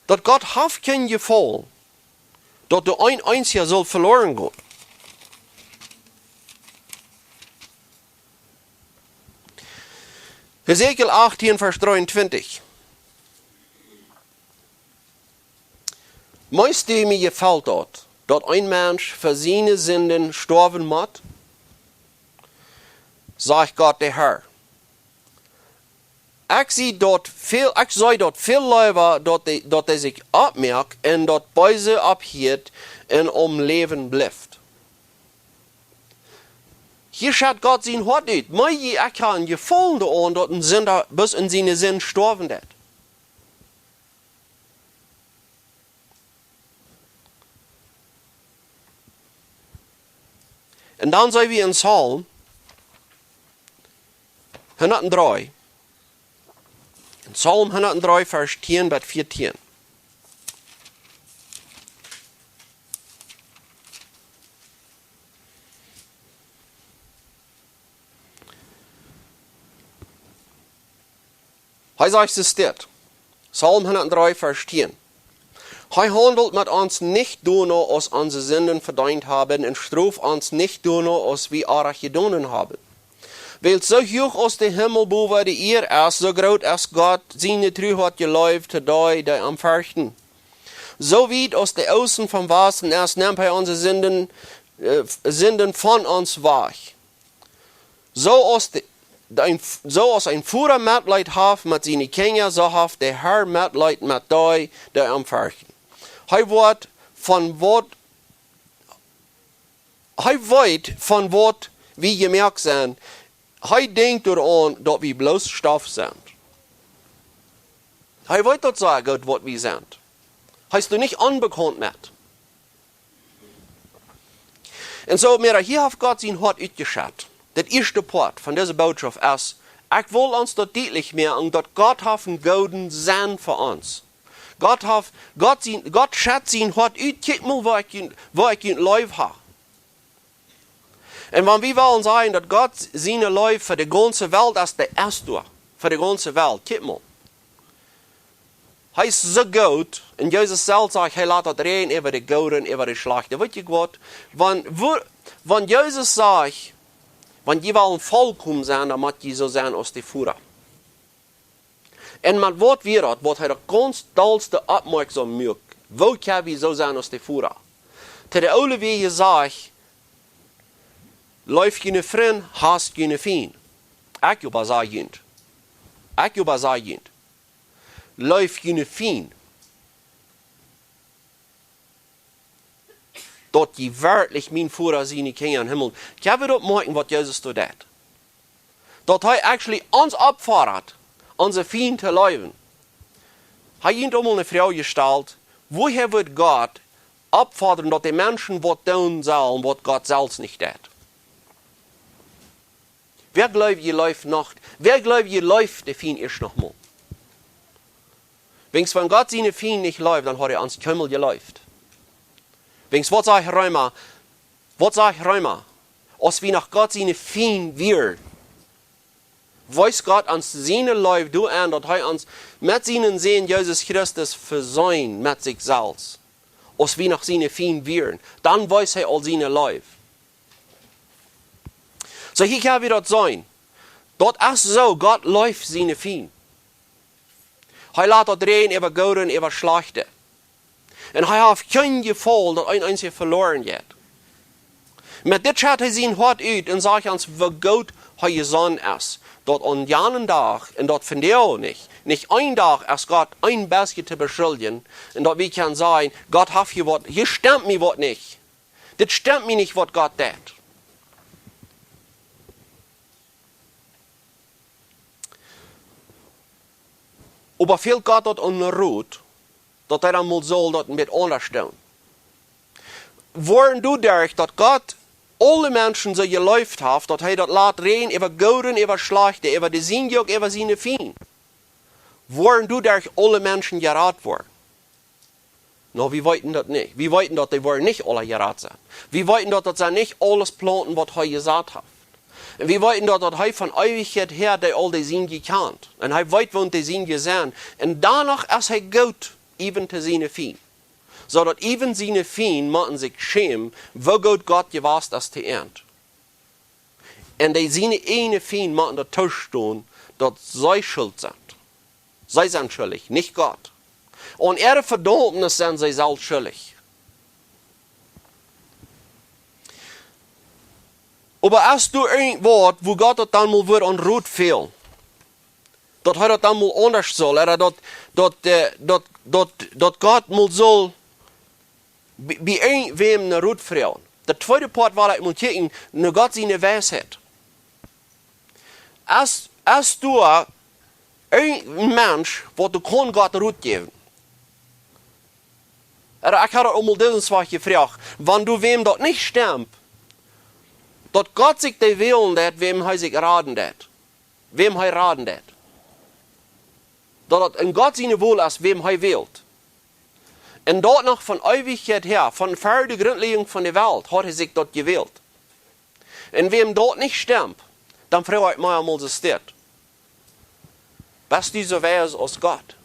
Dat Gott heeft geen gevoel dat de een einziger zal verloren gaan. Hesekiel 18 vers 23. Meist du mir gefällt dat ein Mensch für seine Sünden sterben moet? Sagt Gott der Herr. Ik zei dat veel liever dat hij zich opmerkt en dat Beise abhielt en om leven blijft. Hier schaut Gott zijn hart uit. Maar ik kan je gevoel aan dat een Sünder bis in zijn zin sterven dat. En dan zijn we in Psalm 103. In Psalm 103 vers 10 tot 14. Hij zegt es dit. Psalm 103 vers 10. Hij handelt met ons nicht dono, als onze Sünden verdient haben, en straft ons nicht dono, als wir arg gedaan haben. Weil so hoch als de Himmel boven de eer is, so groot als Gott seine Treuheit geläuft te die am Fürchten. So weit als de Außen vom Wasser ist, nimmt hij onze Sünden von uns weg. So als ein Führer Mitleid hat mit seinen Kindern, so hat der Herr Mitleid mit die am Fürchten. Hij weet van wat we gemerkt zijn. Hij denkt eraan dat we bloos stof zijn. Hij weet dat zo goed wat we zijn. Hij is er niet onbekannt met. En zo, hier heeft God zijn hart uitgeschat. Dat eerste part van deze boodschap is, ik wil ons dat duidelijk maken, dat God heeft een gouden zin voor ons. God schat zijn hart uit, kijk maar waar ik een leven heb. En wanneer we willen zeggen dat God zijn leven voor de ganze Welt is, de eerste voor de ganze Welt, kijk maar. Hij is zo goed, en Jezus zelf zegt, hij laat het regenen over de gouden en over de slechte. Weet je wat? Wanneer Jezus zegt, wanneer je wil een volkomen zijn, dan moet je zo zijn als de Führer. En met wat weer dat, wat hij de constalste opmerkzaam maakt, hoe kan we zo zijn als de Führer? Te de oude wege zegt, läuft je vriend, hast je vriend. Ik je bazajend. Ik je bazajend. Läuft je vriend. Dat je werkelijk mijn Führer zijn in de Himmel. Kan we dat maken wat Jezus doet? Dat hij actually ons opfordert, onze vriend te leven. Hij heeft allemaal een vrouw gesteld, woher wird Gott opfordern, dat de mensen wat doen sollen, wat Gott zelfs niet deed. Wer glaubt, je läuft noch? Wer glaubt, je läuft der Fien erst noch mal? Wenn Gott seine Fien nicht läuft, dann hat er ans Kümmel geläuft. Was sag ich Römer? Als wie nach Gott seine Fien wird, weiß Gott ans seine Läuft du an, dass er uns mit seinen Sehen Jesus Christus versöhnt mit sich selbst. Als wie nach seine Fien wird, dann weiß er all seine Läuft. So hier kann wir das sein. Dort ist so, Gott läuft seine Fien. Er lässt das drehen über Gute und über Schlechte. Und er hat kein Gefühl, dass ein einziger verloren geht. Mit dit hat er sein Hort uit und sagt uns, wie gut er gesandt ist. Dort an jenen Tag, und dort von dir auch nicht ein Tag ist Gott ein bisschen zu beschuldigen, und dort wir können sagen, Gott hat hier was, hier stimmt mir was nicht. Das stimmt mir nicht, was Gott tut. Aber viel Gott dort an der Ruhe, dass er dann mal soll dort mit unterstellen. Worin du denkst, dass Gott alle Menschen so geläuft hat, dass er dort lässt reden über Guten, über Schlechte, über die Sinnjug, über seine Fien. Worin du denkst, alle Menschen geraten wurden. No, wir wollten das nicht. Wir wollten, dass die wollen nicht alle geraten sind. Wir wollten, dass sie nicht alles planten, was er gesagt hat. Und wir wollten, dass er von Ewigkeit her die all die Sinn gekannt. Und er weiß, wo die Sinn gesehen. Und danach ist er gut, even zu seine Fien. So dass even seine Fien müssen sich schämen, wo gut Gott gewasst ist zu ernten. Und die seine eine Fien müssen dazu stehen, dass sie schuld sind. Sie sind schuldig, nicht Gott. Und ihre Verdammnis sind sie selbst schuldig. Aber als du irgendwo, wo Gott das dann mal wird an Rot fehlt, dass er das dann mal anders soll, oder dass Gott mal soll, bei irgendwem eine Rot freuen. Der zweite Part war, dass man eine Gott seine Weisheit. Als du ein Mensch, wo du kann Gott Rot geben. Oder ich habe auch mal diesen Zwag gefragt, wenn du wem dort nicht stimmt, dass Gott sich die wählen hat, wem er sich raten hat. Wem er raten hat. Dass in Gott seine Wohl ist, wem er wählt. Und dort noch von Ewigkeit her, von vor der Grundlegung von der Welt, hat er sich dort gewählt. Und wem dort nicht stimmt, dann frage ich mich einmal, so steht. Bist du so weise als Gott?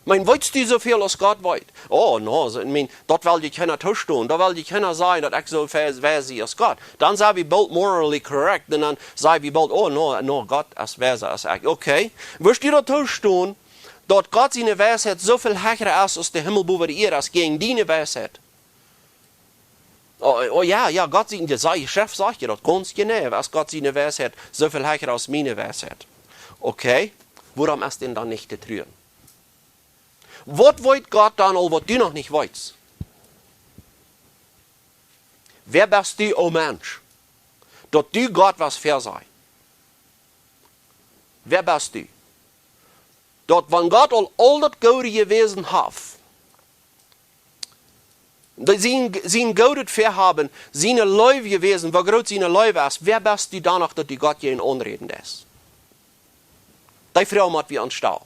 Weißt du so viel als Gott weiß? Oh, no, dort will ich keiner tun. Da will ich keiner sagen, dass ich so weise als Gott. Dann sei wir bald morally correct. Und dann sei wir bald, oh, no, Gott ist weise als ich. Okay. Wirst du da tun, dass Gott seine Weisheit so viel höher ist als der Himmel über die Erde, als gegen deine Weisheit? Oh ja, Gott seine Chef sagt ja das ganz genau, als Gott seine Weisheit so viel höher als meine Weisheit. Okay. Warum ist denn dann nicht zu tun? Was weiß Gott dann, was du noch nicht weißt? Wer bist du, oh Mensch, dass du Gott was versei? Wer bist du? Dass wenn Gott all das Gute gewesen hat, sein Gutes verhaben, seine Läufe gewesen, wie groß seine Läufe ist, wer bist du danach, dass du Gott jeden anreden lässt? Die Frau hat wie anstau.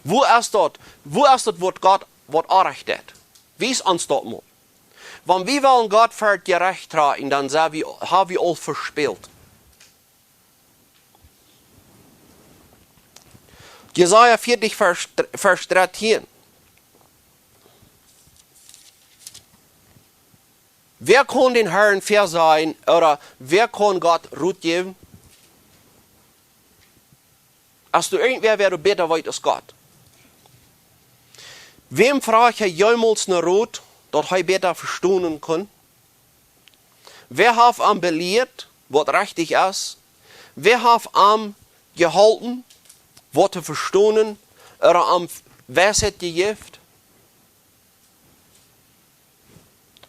Wo ist das, was Gott anrichtet? Wie ist uns das mal? Wenn wir wollen Gott für gerecht tragen, dann haben wir all verspielt. Jesaja 40, Vers 13. Wer kann den Herrn verseien oder wer kann Gott Ruhe geben? Hast du irgendwer, wer du besser weißt als Gott? Wem fragt er jemals eine Rot, dass er besser verstehen kann? Wer hat ihm belehrt, was richtig ist? Wer hat ihm geholfen, was zu verstehen, oder ihm Weisheit gegeben?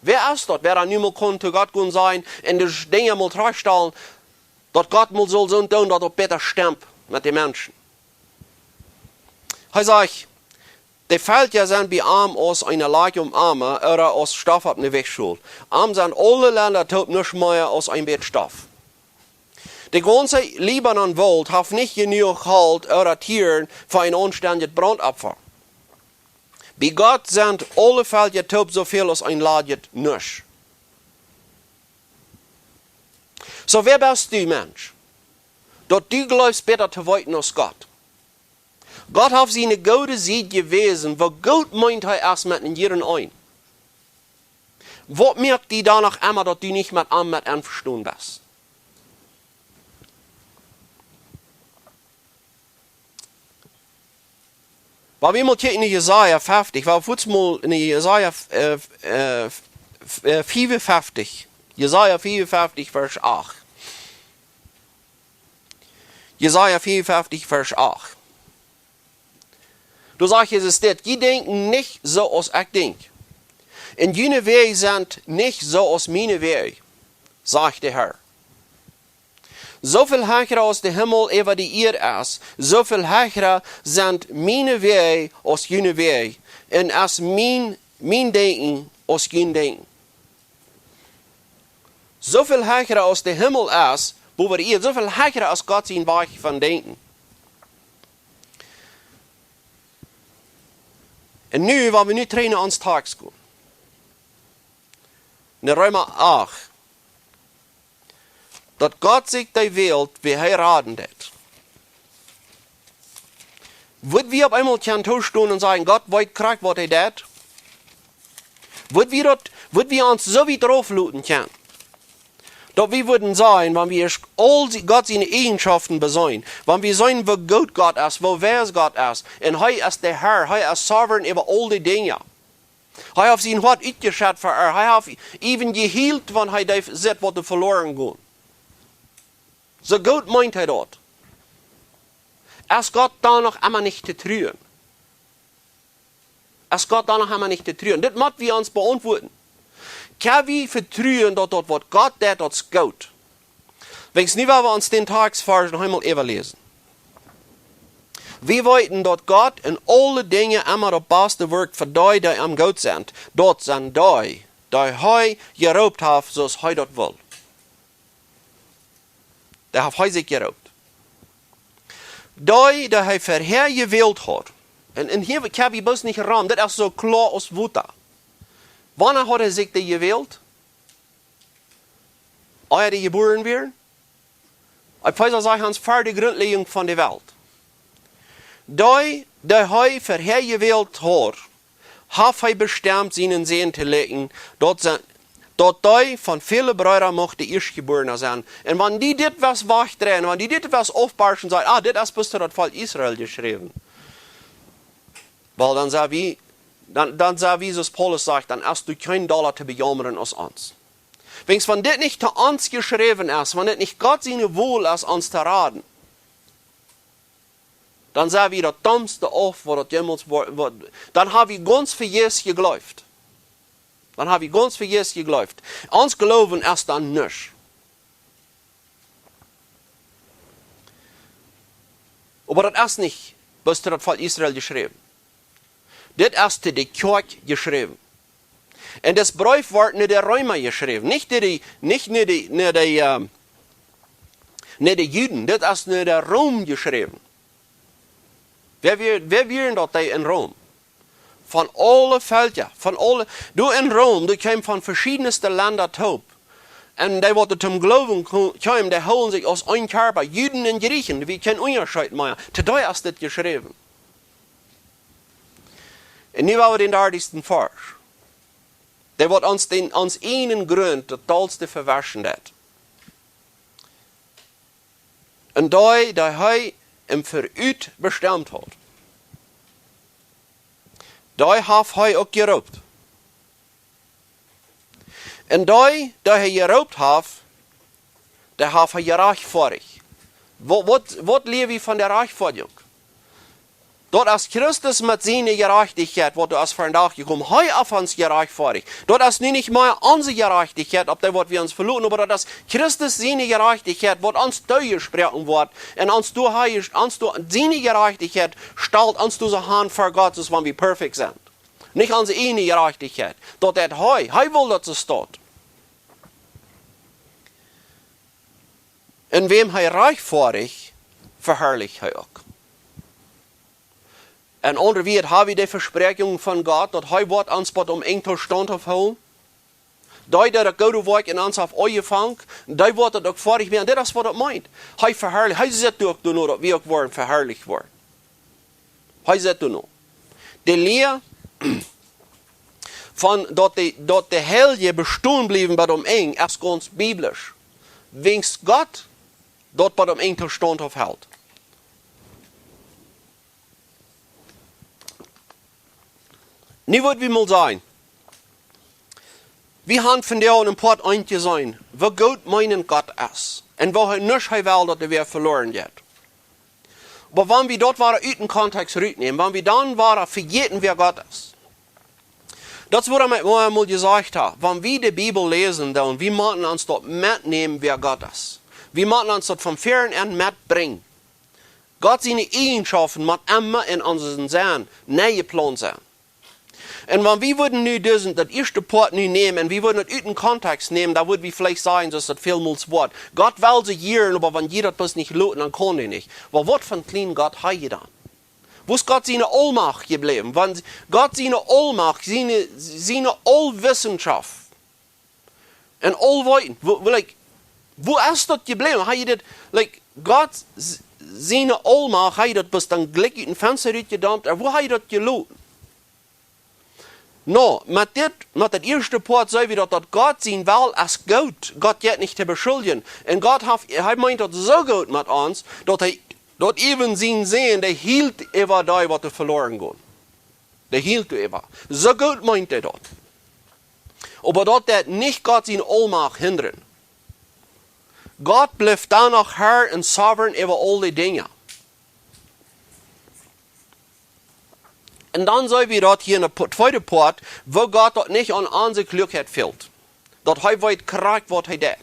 Wer ist das, wer dann nicht mehr zu Gott gehen sein und die Dinge mal darstellen, dass Gott mal so tun, dass er besser stimmt mit den Menschen? Er sagt, Die Felder sind bei arm aus einer Lage Arme oder aus Stoff auf eine Wegschule. Arm sind alle Länder tot nicht mehr aus einem Bett Stoff. Die ganze Libanon-Welt hat nicht genug Halt oder Tieren für ein anständiges Brandopfer. Bei Gott sind alle Felder tot so viel als ein Ladet nicht. So wer bist du, Mensch? Dass du glaubst, besser zu weiten als Gott. Gott hat seine gute Seed gewesen, wo Gott meint er erst mit in jedem ein. Was merkt die danach immer, dass du nicht mit einverstanden bist? Weil wir mal in Jesaja 50, weil wir mal in Jesaja 54, Jesaja 54, Vers 8. Jesaja 54, Vers 8. Du sagst, es ist das, die denken nicht so, als ich denke. Und jene Wege sind nicht so, als meine Wege, sagt der Herr. So viel höher als der Himmel über die Erde ist, so viel höher sind meine Wege als jene Wege. Und als mein Denken als jenes Denken. So viel höher als der Himmel ist, wo wir so viel höher als Gott sein Weg von Denken. Und nu, weil wir nu trainen ans Tagschool. In Römer 8. Dat Gott sich die Welt beheiraten hat. Würden wir auf einmal stehen und sagen, Gott weiß krank, was er dat? Würden wir uns so wie draufluten können? Dass wir würden sein, wenn wir all Gott seine Eigenschaften besäuen, wenn wir sein, wo gut Gott ist, wo wer Gott ist, und er ist der Herr, er ist souverän über all die Dinge. Er hat sein Wort uitgeschat für er, er hat even gehielt, wenn er sieht, was verloren geht. So gut meint er dort. Es Gott da noch immer nicht zu trühen. Es Gott da noch immer nicht zu trühen. Das muss wir uns beantworten. Kann wir vertrauen, dass dort, was Gott tut, das ist gut. Wenn es nicht, weil wir uns den Tagsvers noch einmal überlesen. Wir wollten, dass Gott in alle Dinge immer das Beste wirkt für die, die am Gott sind. Dort sind die er geraubt hat, so es er das will. Der hat er sich geraubt. Die er vorher gewählt hat. Und hier kann ich bloß nicht rahmen, das ist so klar als Wutter. Wann hat er sich die gewählt? Als er geboren wird? Ich weiß sagen, ans vor der Grundlegung von der Welt. Die er vorher gewählt hat er bestimmt, seinen Sehen zu legen, dort die von vielen Brüdern mochten Erstgeborene sein. Und wenn die dit was wachdrehen, wenn die dit was aufbarschen, sagen, das ist bis zu das Volk Israel geschrieben. Weil dann sah wie Jesus Paulus sagt, dann hast du kein Dollar zu bejammern aus uns. Wenn es von dit nicht zu uns geschrieben ist, wenn das nicht Gott seine Wohl ist, uns zu raten, dann sah wie das Dummste auf, was das jemals war. Dann habe ich ganz für Jesus geglaubt. Uns glauben erst dann nicht. Aber das ist nicht, was das Volk Israel geschrieben. Das ist die Kirche geschrieben. Und das Brief wird nicht der Römer geschrieben, nicht die Juden, das ist nicht der Rom geschrieben. Wer wären dort in Rom? Von allen Völkern, du in Rom, du kommst von verschiedensten Ländern taub. Und die, die zum Glauben kommen, die holen sich aus einem Körper, Juden und Griechen, wie kein Unterschied mehr. Zu dir ist das geschrieben. Und nu haben wir den 30. Vers. Der wird uns einen Grund, das tollste verwaschen hat. Und die er im Verüt bestimmt hat. Die hat er auch geraubt. Und die er geraubt hat, der hat er gerechtfertigt. Was leben wir von der Rechtfertigung? Dort als Christus mit seiner Gerechtigkeit, wo du als vandaag gekommen, hij auf uns gerechtfertigt. Dort als nicht mehr unsere Gerechtigkeit, ob der wird wir uns verloren, aber dort als Christus seine Gerechtigkeit, wird uns durchgesprochen wird, und uns du seine Gerechtigkeit stellt uns du so Hand vor Gott, als wenn wir perfekt sind. Nicht unsere eigene Gerechtigkeit. Dort hat hij will, dass es steht. In wem hij rechtfertigt, verherrlicht hij auch. En onder wie hebben we de verspreking van God, dat hij wordt ons om een toestand afhouden. Die dat het goede werk in ons heeft uitgevangen, die wordt het ook vorig mee. En dit is wat het meint. Hij verherrlicht, hij zet ook doen dat we ook worden verherrlicht worden. Hij zet doen. De leer van dat de heilige bestaan blijven bij hem eng, is ganz biblisch. Wings God, dat bij hem een toestand afhoudt. Nu wat we mal zijn. We gaan vandaag een paar eindje zijn. Wat God meinen God is. En wat hij niet wil dat er weer verloren gaat. Maar wanneer we dat waren uit den context uitnemen, wanneer we dan waren vergeten wie God is. Dat is wat ik mal gezegd heb. Wanneer we de Bibel lezen, dan we moeten ons dat metnemen wie God is. We moeten ons dat van ver en metbrengen. God zijn eigenschappen moet immer in onze zijn, nieuwe plan zijn. En wanneer we würden nu dat eerste part nu nemen en we würden het uit den context nemen, dan würden we vielleicht sagen, dass das vielmals wordt. Gott will sich hier, aber wenn jeder das nicht loten, dann kann er nicht. Aber was von kleinen Gott hat er dann? Wo ist Gott seine Allmacht geblieben? Wenn Gott seine Allmacht, seine Allwissenschaft en Allweiten, wo ist das geblieben? Hat er das, Gott seine Allmacht, hat er das bis dann Glück in den Fenster gedammt, wo hat er das geloten? No, met dat eerste part zei we dat God zijn wel als goed. God gaat niet te beschuldigen. En God hij meint dat zo goed met ons, dat hij dat even zien zijn, die hield over die wat er verloren gaat. Die hield over. Zo goed meint hij dat. Maar dat niet God zijn almacht hinderen. God blijft dan nog Herr en sovereign over al die dingen. En dan zien we dat hier in de tweede part, wo God dat niet aan onze klugheid vult. Dat hij weet krijgt wat hij deed.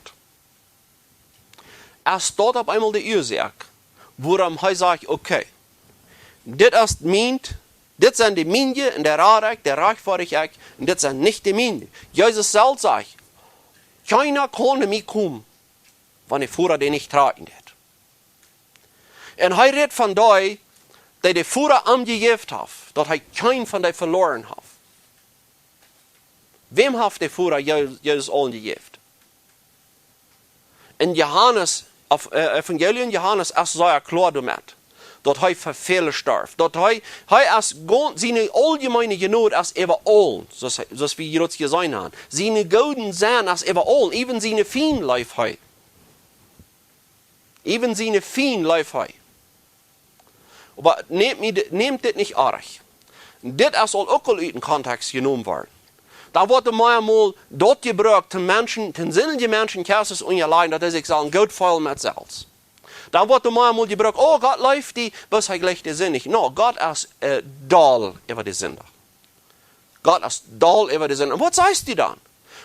Er staat op eenmaal de oorzaak, waarom hij zegt, oké, dit zijn de mijne en de raarheid, de rechtvaardigheid, en dit zijn niet de mijne. Jezus zelf zegt, keiner kan naar mij komen, wanneer Führer die niet tragen deed. En hij redt van die de Führer aangegeven heeft, dat hij geen van die verloren heeft. Wem heeft de Führer Jezus aangegeven? In Johannes, Evangelium Johannes is zeer klaar daarmee, dat hij voor velen sterft. Dat hij als zijn algemene genoot als overal, zoals we hier gezegd hebben. Zijn goden zijn als overal, even zijn fien leeft hij. Even zijn fien leeft hij. Maar neemt dit niet erg. Dit is ook al uit een context genomen worden. Daar wordt er maar dat gebruikt ten mensen, ten zinnige mensen, kerstens ongeleidt, dat is ik zal een goed vuil met zelfs. Daar wordt er maar gebruikt, oh, God leeft die, was hij gleich de zinnig. No, God is dal over de zinnig. God is dal over de zinnig. En wat zegt hij dan?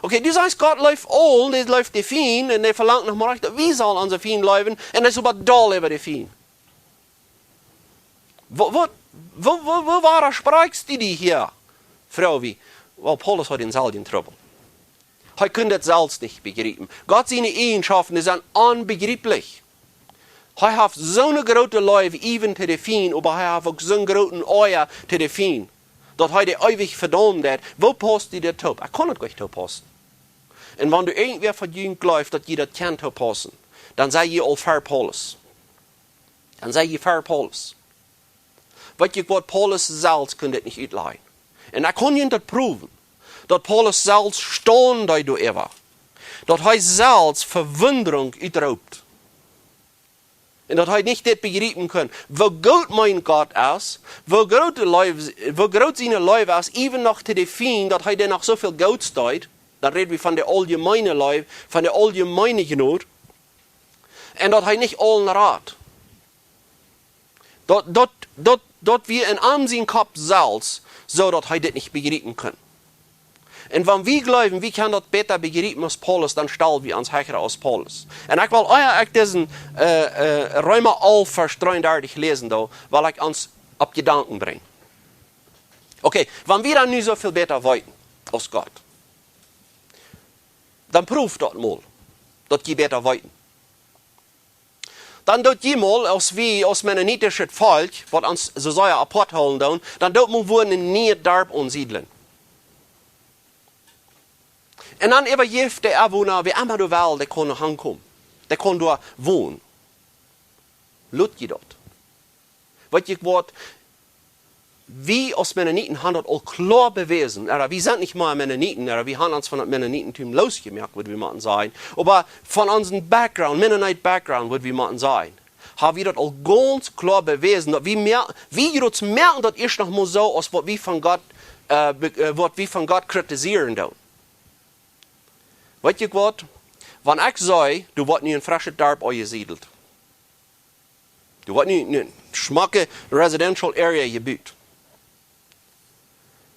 Oké, die zegt, God leeft al, die leeft de fien, en die verlangt nog maar recht, wie zal onze fien leven, en dat is maar dal over de fien. Waar spreekst du die hier, Frau wie? Well, Paulus hat denselben Trouble. Hij kon dat zelfs niet begrijpen. God zijn eigenschappen zijn onbegrijpelijk. Hij heeft zo'n grote liefde even te de fien, maar hij heeft ook zo'n grote oor te de fien, dat hij de eeuwig verdammt heeft. Wo past die dat op? Ik kan het niet toepassen. En wanneer er irgendwer van jullie gelooft dat je dat kan toepassen, dan zeg je al ver Paulus. Dan zeg je ver Paulus. Weet je wat, Paulus zelfs kon dit niet uitleggen. En ik kon je dat proeven. Dat Paulus zelfs staan daardoor was. Dat hij zelfs verwondering uitroept. En dat hij niet dit begrijpen kan. Hoe groot mijn God is, hoe groot zijn leven is, even nog te de fien, dat hij er nog zoveel goud staat. Dan reden we van de algemene leven, van de algemene genoot. En dat hij niet allen raadt. dort wir in Ansehen Kopf Salz, so dass er das nicht begreifen kann. Und wenn wir glauben, wir können das besser begreifen als Paulus, dann stellen wir uns höher als Paulus. Und ich will euch diesen Römer 11, Vers 33 lesen, da, weil ich uns auf Gedanken bringe. Okay, wenn wir dann nicht so viel besser weiten als Gott, dann prüft das mal, dass die besser weiten. Dann dort jemand, als wir, als mennonitisches Volk, was uns so sehr apart holen, dann dort wir wohnen in nie Dorf ansiedeln. Und dann übergibt der Einwohner, wie immer du willst, der kann hinkommen. Der kann da wohnen. Lut je dort. Wat je wordt, wie als Mennoniten haben das auch klar bewiesen. Wir sind nicht mal Mennoniten, wir haben uns von dem Mennonitentum losgemerkt, würde wir mal sagen. Aber von unserem Background, Mennonite Background, würde wir mal sagen, haben wir das auch ganz klar bewiesen. Dass wir merken, dass ich noch mal so, als was wir von Gott kritisieren. Weet je wat? Wenn ich sage, du wird nicht ein frisches Dorf angesiedelt. Du wird nicht in eine schmacke Residential Area gebaut.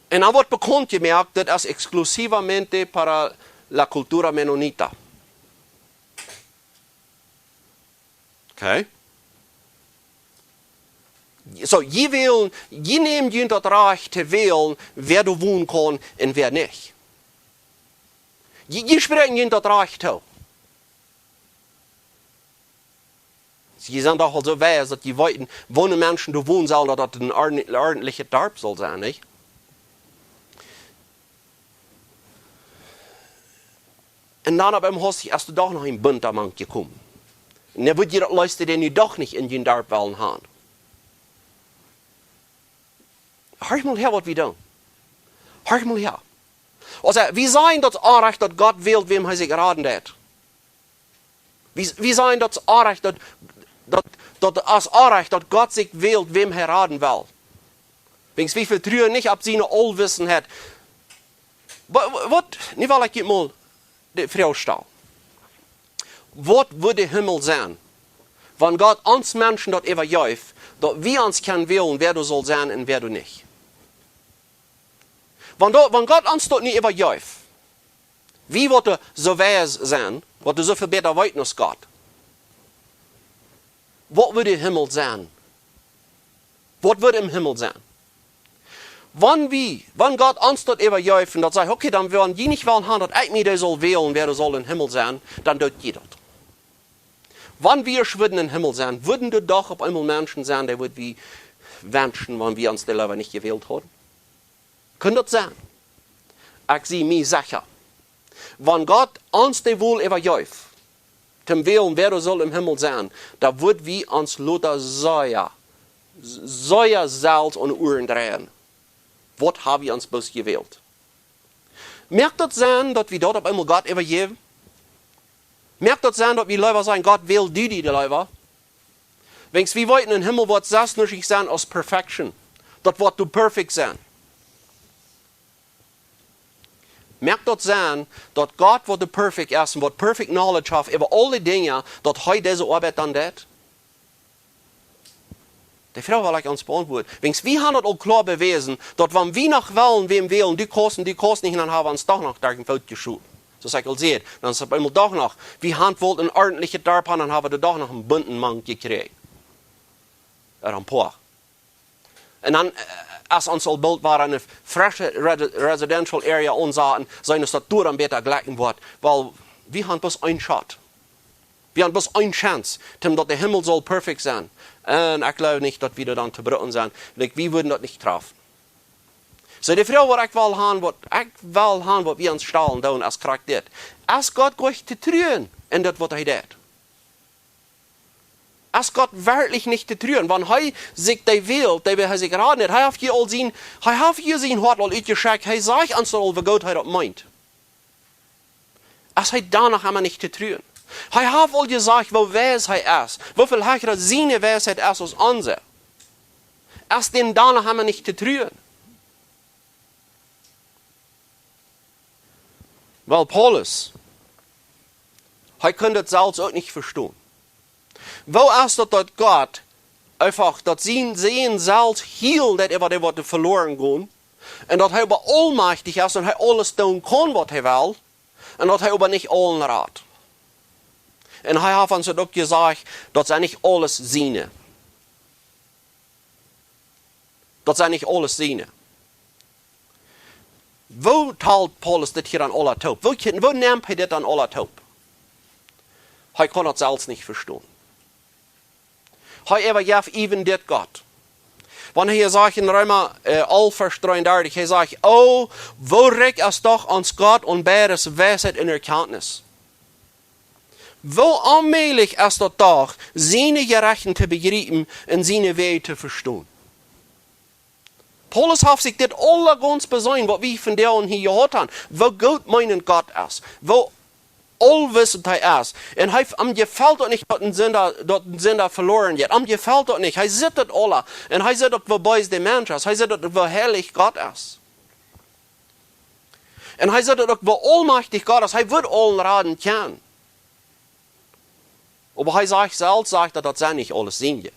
Und dann wird bekannt gemerkt, das ist exclusivamente para la cultura menonita. Okay? So, je nehmen je das Recht zu wählen, wer du wohnen kann und wer nicht. Je sprechen je das Recht zu. Sie sind doch so weise, dass die wohnen Menschen, die wohnen sollen, dass das ein ordentlicher Dorf soll sein, nicht? Und dann aber hast du erst doch noch ein bunter Mann gekommen. Und dann wird jeder Leute, den die doch nicht in den Dorf wollen haben. Hör mal her, was wir tun. Hör mal her. Also, wie sein das Anrecht, dass Gott wählt, wem er sich geraten hat? Wie sein das Anrecht, dass Gott sich wählt, wem er raten will? Wegen wie viel Trühe nicht ab seine Allwissen hat. Was, nicht weil ich mal die Frau stelle. Was würde der Himmel sein, wenn Gott uns Menschen dort überjäuft, dass wir uns können wählen, wer du soll sein und wer du nicht? Wenn Gott uns dort nicht überjäuft, wie wird er so weise sein, wird er so viel besser weiten als Gott? Was würde der Himmel sein? Was würde im Himmel sein? Wenn Gott uns dort überjäuft und sagt, okay, dann werden die nicht wollen haben, dass ich mir soll wählen, wer soll im Himmel sein, dann tut jeder. Wenn wir würden im Himmel sein, würden wir doch auf einmal Menschen sein, die würden wie wünschen, wenn wir uns die Leute nicht gewählt haben? Könnte das sein? Ich sehe mich sicher. Wenn Gott uns die wohl überjäuft, zum Wählen, wer soll im Himmel sein, da wird wir uns Luther Säuer Salz und Uhren drehen. Was haben wir uns bloß gewählt? Merkt das sein, dass wir dort auf einmal Gott übergeben? Merkt das sein, dass wir Leute sagen, Gott wählt die Leute? Wenn wir wollten im Himmel, wird das nicht sein als Perfection. Das wird du perfekt sein. Merkt das sein, dass Gott wird perfekt ist und wird perfect knowledge hat über alle Dinge, dass er diese Arbeit dann tut? Die Frau will ich uns beantworten. Wir haben das auch klar bewiesen, dass wenn wir noch wollen, wem wählen, die kosten nicht, dann haben wir uns doch noch darin geschaut. So sag ich seht, dann ist es einmal doch noch, wir haben wohl ein ordentliches Dorf, dann haben wir doch noch einen bunten Mann gekriegt. Ein paar. Und dann, als uns al Bild war, eine frische Residential Area ansahen, seine Statur dann besser gleichen wird, weil wir haben bloß einen Shot. Wir haben bloß eine Chance, dass der Himmel soll perfekt sein. Und ich glaube nicht, dass wir dann zu brüten sind. Wir würden das nicht treffen. So die Frau, was ich will haben, was wir uns stellen, tun, als kriegt das. Als Gott gleich zu trühen, in das, was er tut. Als Gott wirklich nicht zu trühen, wenn er sich die wählt, der sich geraten hat, er hat hier sein Hort al uitgeschickt, er sagt uns all, wie Gott das meint. Als er danach haben wir nicht zu trühen. Er hat wohl gesagt, wo weis er ist, wie viel höher seine Weisheit ist als unsere. Erst den danach haben wir nicht zu trühen. Weil Paulus, er könnte das selbst auch nicht verstehen. Wo ist das, dass Gott einfach, dat zien zelfs heel dat wat hij wordt verloren gaan. En dat hij aber almachtig is en hij alles doen kan wat hij wil. En dat hij aber niet allen raadt. En hij heeft ons ook gezegd dat zij niet alles zien. Dat zij niet alles zien. Wo talt Paulus dit hier aan alle top? Wo neemt hij dit aan alle top? Hij kan het zelfs niet verstaan. Hij heeft even dit Gott. Wanneer hij zegt in Römer 11 vers 33, hij zegt, oh, wo recht is toch ons Gott und beides wijsheid in erkenntnis. Wo allmählich ist das doch, seine Gerechten zu begreifen und seine Wege zu verstehen. Paulus hat sich das alle ganz besonnen, was wir von der und hier gehört haben. Wo gut meinen Gott ist. Wo allwissend er ist. Und am gefällt das nicht, dass ein Sünder verloren wird. Am gefällt das nicht. Er sieht das alle. Und er sieht auch, wo böse der Mensch ist. Er sieht auch, wo herrlich Gott ist. Und er sieht auch, wo allmächtig Gott ist. Er wird allen raten können. Aber er selbst sagt, dass er nicht alles sehen.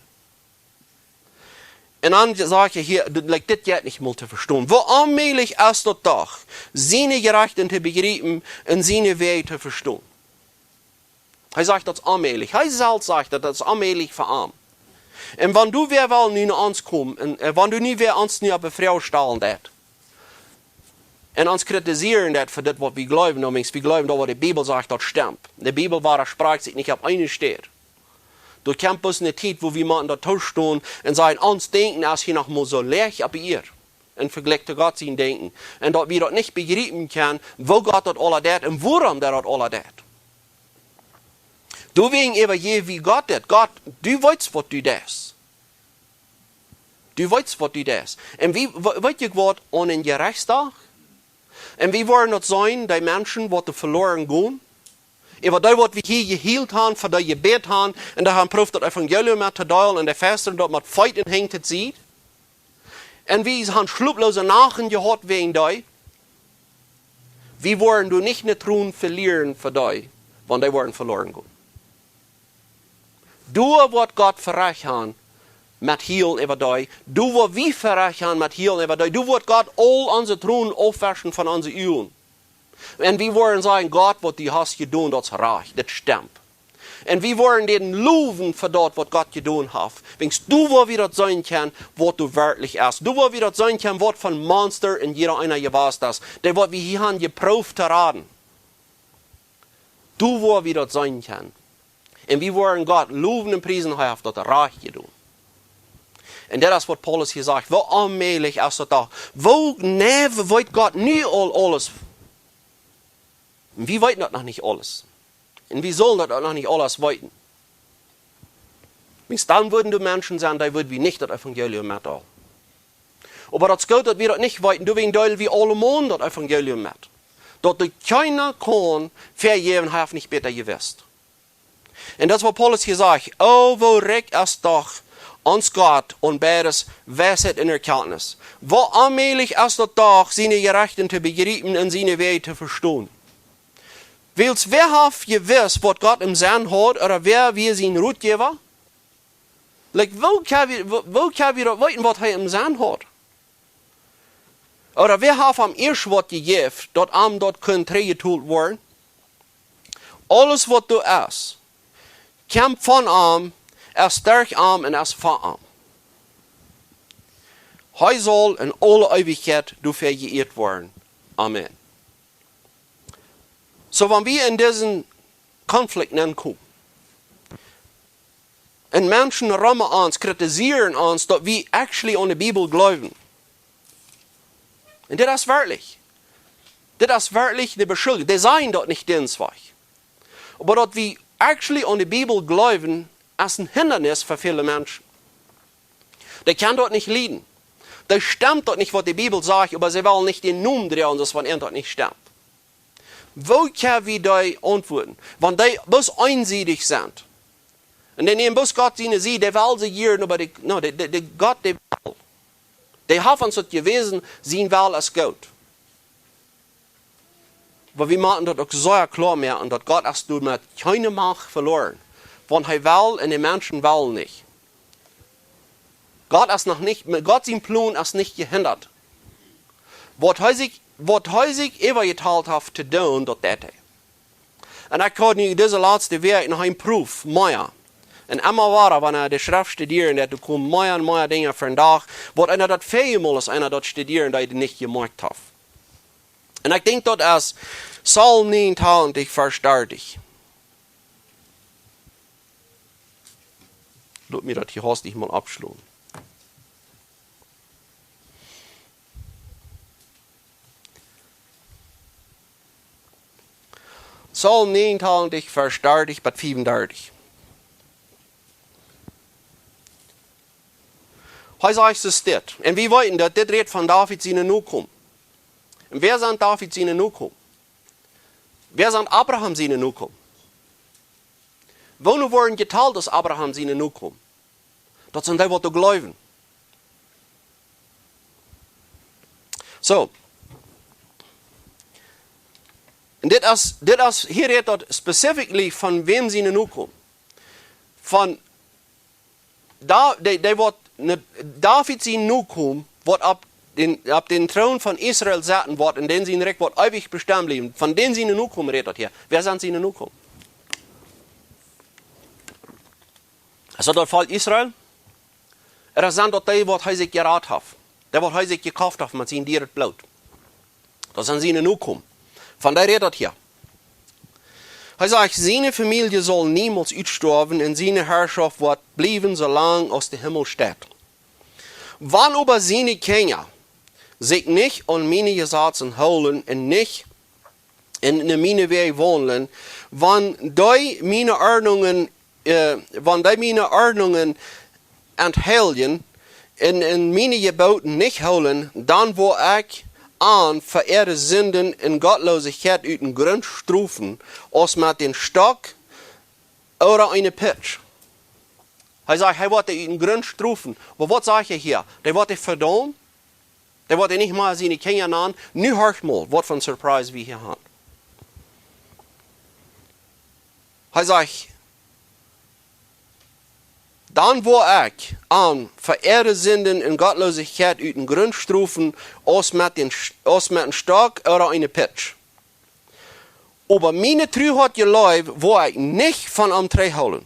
Und dann sage ich hier, das geht nicht mal zu verstehen. Wo allmählich ist das doch, seine Gerechten zu begreifen und seine Wege zu verstehen. Er sagt das allmählich. Er selbst sagt, dass das allmählich verarmt. Und wenn du wer will nu nach uns kommen, und wenn du nie wer uns nie befreit stellen dat, und uns kritisieren dat für das, was wir glauben, nämlich wir glauben, dass was die Bibel sagt, das stimmt. Die Bibel war, spricht sich nicht auf eine Stelle. Du kennst bloß eine Zeit, wo wir mal in der Tisch stehen und sagen, uns denken, als hier noch mal so leicht ab ihr. Und vergleicht zu Gott sein Denken. Und dass wir das nicht begreifen können, wo Gott das alle dat und warum der das alle dat. Du wegen aber je wie Gott das. Gott, du weißt, was du das. Du weißt, was du das. Und wie, weißt du was an den Gerichtstag? Und wie wollen das sein, die Menschen, die verloren gehen? Aber die, was wir hier geheilt haben, für die gebet haben, und die haben probiert, das Evangelium mit zu teilen, und die Festen dort mit Feiten hängt zu sehen. Und wir haben schlupflose Nachen gehört wegen die. Wie wollen du nicht eine Thron verlieren für die, wenn die wollen verloren gehen? Du, was Gott verrecht haben, mit Heil über die. Du, was wir verrecht haben, mit Heil über die. Du, was Gott all unsere Thron aufwaschen von unseren Ölen. Und wir wollen sagen, Gott, was du hast getan, das ist recht, das stimmt. Und wir wollen den loben für das, was Gott getan hat. Wenn du, wo wir das sein können, was du wirklich ist. Du, wo wir das sein können, was von Monster in jeder einer gewasst ist. Der, was wir hier haben, geprüft zu raten. Du, wo wir das sein können. Und wir wollen Gott loben und priesen, er hat das recht getan. Und das ist, was Paulus hier sagt. Wo allmählich ist das da? Wo weiß Gott nie alles? Und wir weiten das noch nicht alles. Und wir sollen das noch nicht alles weiten. Dann würden die Menschen sagen, die würden wir nicht das Evangelium mit all. Aber das geht, dass wir das nicht weiten, du wegen Teil wie alle Monde das Evangelium mit. Dass du keiner kann vergeben, hat nicht besser gewusst. Und das, was Paulus hier sagt, oh, wo recht ist doch uns Gott und beides Weisheit in Erkenntnis. Wo allmählich ist das doch, seine Gerechten zu begreifen und seine Wege zu verstehen. Wils wer hat gewiss, was Gott im Sinn hat, oder wer wir sein Ratgeber? Wo kann wir das wissen, was er im Sinn hat? Oder wer hat am ersten was gegeben, dort am dort können geteilt werden? Alles, was du ist, kommt von ihm, ist stark am und ist von ihm. Er soll in alle Ewigkeit dafür geehrt werden. Amen. So, wenn wir in diesen Konflikt kommen, und Menschen rammen uns, kritisieren uns, dass wir actually an die Bibel glauben. Und das ist wirklich. Das ist wirklich die Beschuldigung. Die seien dort nicht dienstweich. Aber dass wir actually an die Bibel glauben, ist ein Hindernis für viele Menschen. Die können dort nicht leiden. Das stimmt dort nicht, was die Bibel sagt, aber sie wollen nicht den Namen drehen, das von ihnen dort nicht stimmt. Wo können wir die antworten? Wenn die bloß einseitig sind. Und dann nehmen bloß Gott seine sie, der will sie hier, aber Gott, der will. Die haben uns das gewesen, sein Will ist gut. Aber wir machen das auch so klar mehr, und dass Gott erst mit keine Macht verloren. Wenn er will, und die Menschen wollen nicht. Gott sein Plan ist nicht gehindert. Was hij sich übergeteilt hat zu tun, das tät er. Und ich kann nicht diese letzte Woche noch ein Proof, mehr. Und immer wieder, wenn die Schrift studieren, da kommen mehr und mehr Dinge für den Tag, was einer das viermal ist, einer das studieren, die nicht gemacht hat. Und ich denke, das ist Psalm 29, Vers 30. Lass mir das hier hastig mal abschlagen. Psalm 29, Vers 30 bis 35. Hij sagt es dit. Und wir weten, dass das redet von David seine Nachkommen. Und wer sind David seine Nachkommen? Wer sind Abraham seine Nachkommen? Wo wurden geteilt, dass Abraham seine Nachkommen? Das sind die, die glauben. So. Und hier redet specifically von wem seine Nachkommen. Von David sein Nachkommen, wird ab den Thron von Israel sitzen wird, in den sein Recht wird ewig bestimmt bleiben. Von denen seine Nachkommen redet hier. Wer sind seine Nachkommen? Ist das Volk Israel? Oder sind das die, die sich geraten hat? Die, die sich gekauft hat mit seinem Tieren Blut? Das sind seine Nachkommen. Von der redet hier. Er sagt, seine Familie soll niemals aussterben und seine Herrschaft wird bleiben, solange aus dem Himmel steht. Wann aber seine Kinder sich nicht an meine Gesetze halten und nicht in meine Wege wohnen, wenn die meine Ordnungen enthalten und in meine Geboten nicht halten, dann wo ich an verehrte Sünden in Gottlosigkeit uit den Grund strufen, als mit den Stock oder eine Pitch. Er sagt, er wird uit den Grund strufen. Aber was sagt er hier? Der wird verdammt. Der wird nicht mal seine Kinder nennen. Nu hört mal, was für ein Surprise wir hier haben. Er sagt, dann wo ich an verehrte Sünden in Gottlosigkeit uit den Grund strufen, als mit einem Stock oder eine Pitch. Aber meine Treu hat geläuft, wo ich nicht von am Tretragen.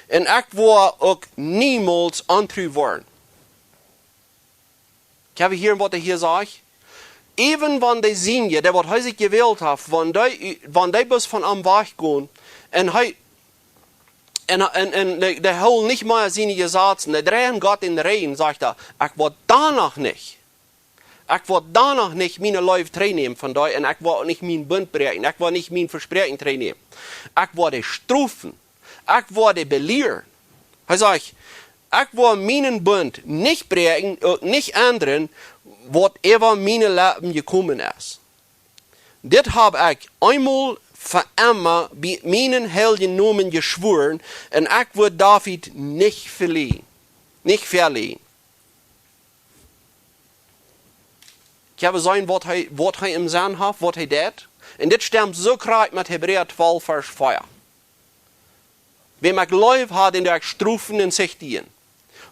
Und ich will auch niemals antreu worden. Kann ich hören, was er hier sagt? Even wenn die Sinje, der was sich gewählt hat, wenn die bis von am Weg gehen, und der holen nicht mal seine Gesetze, der drehen Gott in den Regen, sagt er, ich will danach nicht. Ich will danach nicht meine Leute teilnehmen von dir und ich will nicht meinen Bund brechen, ich will nicht mein Versprechen teilnehmen. Ich will dich strafen, ich will dich belehren. Er sagt, ich will meinen Bund nicht brechen und nicht ändern, whatever meine Leben gekommen ist. Das habe ich einmal für immer bei meinen heiligen Namen geschworen und ich würde David nicht verlieren. Ich habe sagen, was er im Sinn hat, was er tut. Und das stimmt so krass mit Hebräer 12, Vers 4. Wer mich Leib hat, in der Strufen in sich dienen.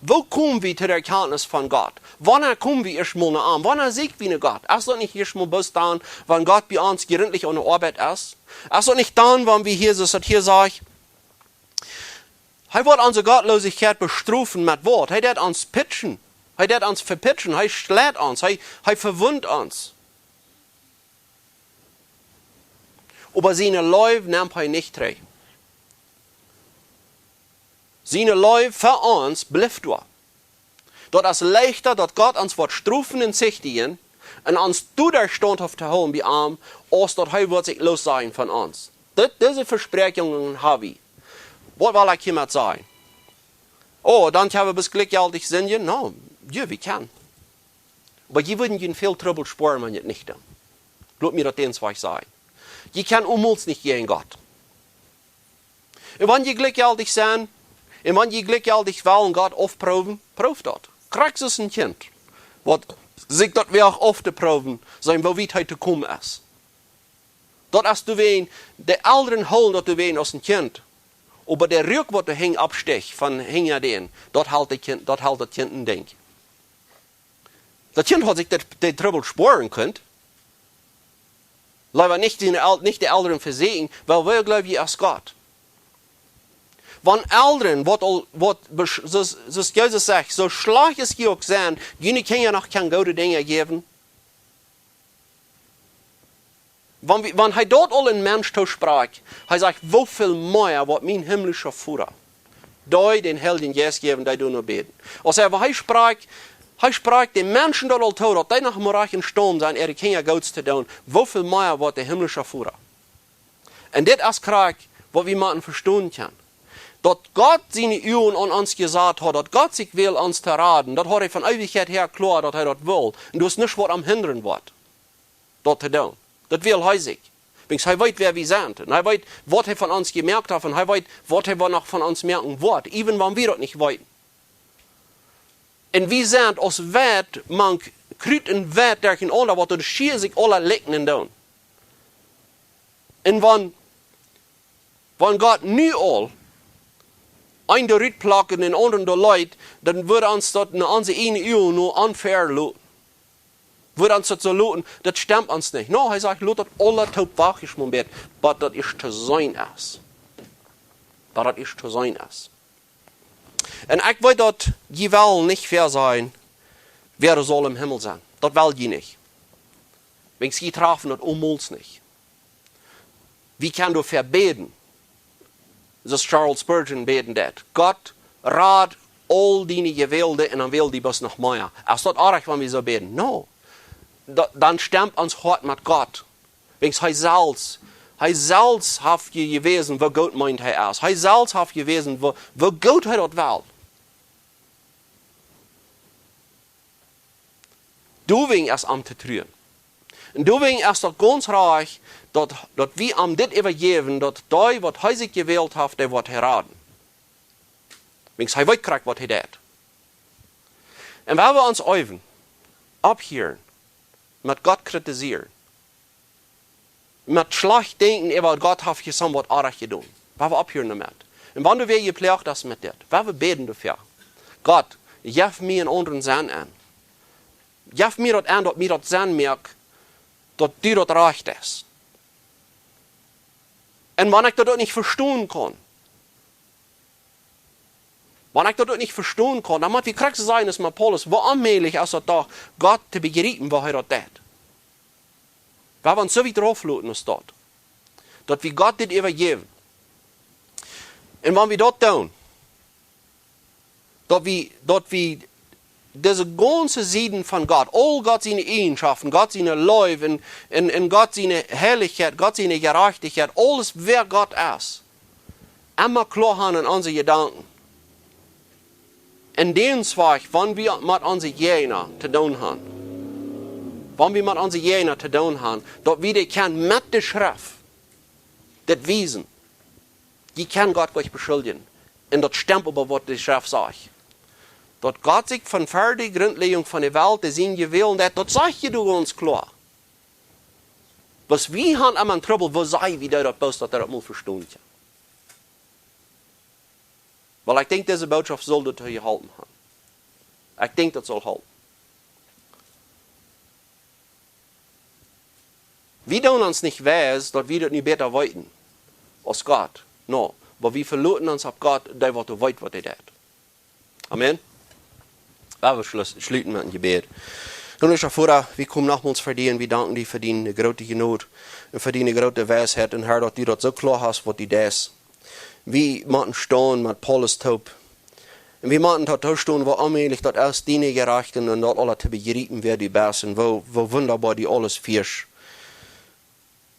Wo kommen wir zu der Erkenntnis von Gott? Wann kommen wir erstmal nach an? Wann siegt wir Gott? Ist das nicht erstmal bis dann, wenn Gott bei uns gründlich an der Arbeit ist? Ist das nicht dann, wenn wir hier, so hier sagen, er wird unsere Gottlosigkeit bestrafen mit Wort. Er wird uns pitchen. Er wird uns verpitchen. Er schlägt uns. Er verwundet uns. Aber seine Leib nimmt er nicht trägt. Seine Leib für uns bleibt da. Das ist leichter, dass Gott uns wird strufen in sich dienen und uns durch der Standhaft zu holen bei ihm, als dass er wird sich los sein von uns. Diese Versprechungen habe ich. Was will ich hiermit sagen? Oh, dann haben wir bis gleichzeitig singen? No, ja, wir können. Aber je würden ihnen viel Trouble sparen, wenn ihr nicht tun. Lass mir das den zwei sagen. Je kann uns nicht gegen Gott. Und wenn ihr gleichzeitig sind, und wenn ihr gleichzeitig wollen Gott aufproben, prüft das. Kriegst es ein Kind, was sich das wir auch oft proben, sein, wo weit heute kommen ist. Das ist du wen, der Eltern holen, dass du wen aus ein Kind. Aber der Rück, wo der Hing abstech, von Hinger den, dort halt das Kind ein Ding. Das Kind hat sich den Trouble sparen können. Leider nicht die Eltern versehen, weil wir glauben, wie es Gott. Wenn Eltern, so Jesus sagt, so schlecht es auch sein, die können ja noch keine gute Dinge geben. Wenn er dort all ein Mensch sprach, er sagt, wie viel mehr wird mein himmlischer Vater den Heiligen Geist geben, die du nur beten. Also er sprach den Menschen dort all tot, dass die nach dem Reich in Sturm sein, Kinder Gottes zu tun, wie viel mehr wird der himmlische Vater. Und das ist Krieg, was wir mal verstehen können. Dass Gott seine Augen an uns gesagt hat, dass Gott sich will, uns zu raten, das hat er von Ewigkeit her klar, dass er das will. Und du hast nicht, was am hindern wird, dort zu tun. Das will er sich. Er weiß, wer wir sind. Und er weiß, was er von uns gemerkt hat. Und er weiß, was er noch von uns merken wird. Even wenn wir das nicht wollen. Und wir sind als Wert, man kriegt ein Wert, der in aller, was das schier sich alle lecken und tun. Und wenn Gott nie all ein der Ritt placken und den anderen der Leute, dann würde uns das in unsere eine nur unfair lassen. Würde uns das so lassen, das stimmt uns nicht. No, er sagt, lass das alle taub wach ist, Moment, aber das ist zu sein ist. Das ist zu sein ist. Und ich will dort, die will nicht fair sein, wer soll im Himmel sein. Das will die nicht. Wenn sie treffen, das unmöglich nicht. Wie kann du verbeten? Das Charles Spurgeon beten das. Gott rat all deine Gewählte und dann will die bis noch mehr. Ist das arg, wenn wir so beten? No. Dann stimmt uns Hort mit Gott. Wenn er selbst hat gewesen, wo Gott meint er ist. Er selbst hat gewesen, wo Gott er dort will. Du wegen es am zu tun. Und du wegen es doch ganz reich, dass wir am dit übergeben, dass die, was er sich gewählt hat, der wird heraten. Wenn er weiß kriegt, was er tut. Und wenn wir uns üben, abhören, mit Gott kritisieren, mit schlecht denken über Gott hat gesagt, was arg getan. Wenn wir abhören damit. Und wenn du wieder gepflegt hast mit das, wenn wir beten dafür. Gott, gib mir einen anderen Sinn an. Gib mir das an, dass mir das Sinn merkt, dass dir das recht ist. Und wenn ich das nicht verstehen kann, dann muss ich kriegst sein, dass man Paulus, wo allmählich ist das da, Gott zu begreifen, wo er das tut. Weil wir uns so wie draufluten ist dort. Dass wir Gott das übergeben. Und wenn wir das tun, dass wir diese ganze Seiten von Gott, all Gott seine Eigenschaften, Gott seine Liebe, und Gott seine Herrlichkeit, Gott seine Gerechtigkeit, alles wer Gott ist, immer klar haben in unsere Gedanken. In dem Zweig, wenn wir mit unseren Jena zu tun haben, dass wir die können mit der Schrift, das Wesen, die kann Gott gleich beschuldigen. Und das stimmt aber, was die Schrift sagt. Dass Gott sich von der Grundlegung von der Welt, der Sinn gewählt hat, das sagt du ganz klar. Was wir haben am Trouble, wo sei wie der das bloß, dass das mal verstehen kann. Weil ich denke, diese Botschaft soll das hier halten haben. Ich denke, das soll halten. Wir tun uns nicht weiß, dass wir das nicht besser wollten als Gott. No, aber wir verlassen uns auf Gott, der was du weißt, was er tut. Amen. Wir schließen mit dem Gebet. Himmlischer Vater, wir kommen nochmals für dich und wir danken dir für deine große Genot und für deine große Weisheit und Herr, dass du das so klar hast, was du das. Wir müssen stehen mit Paulus taub. Und wir müssen dort stehen, wo allmählich das erst deine Gerechten und dort alle zu begreifen, wer die Besten, wo wunderbar die alles fisch.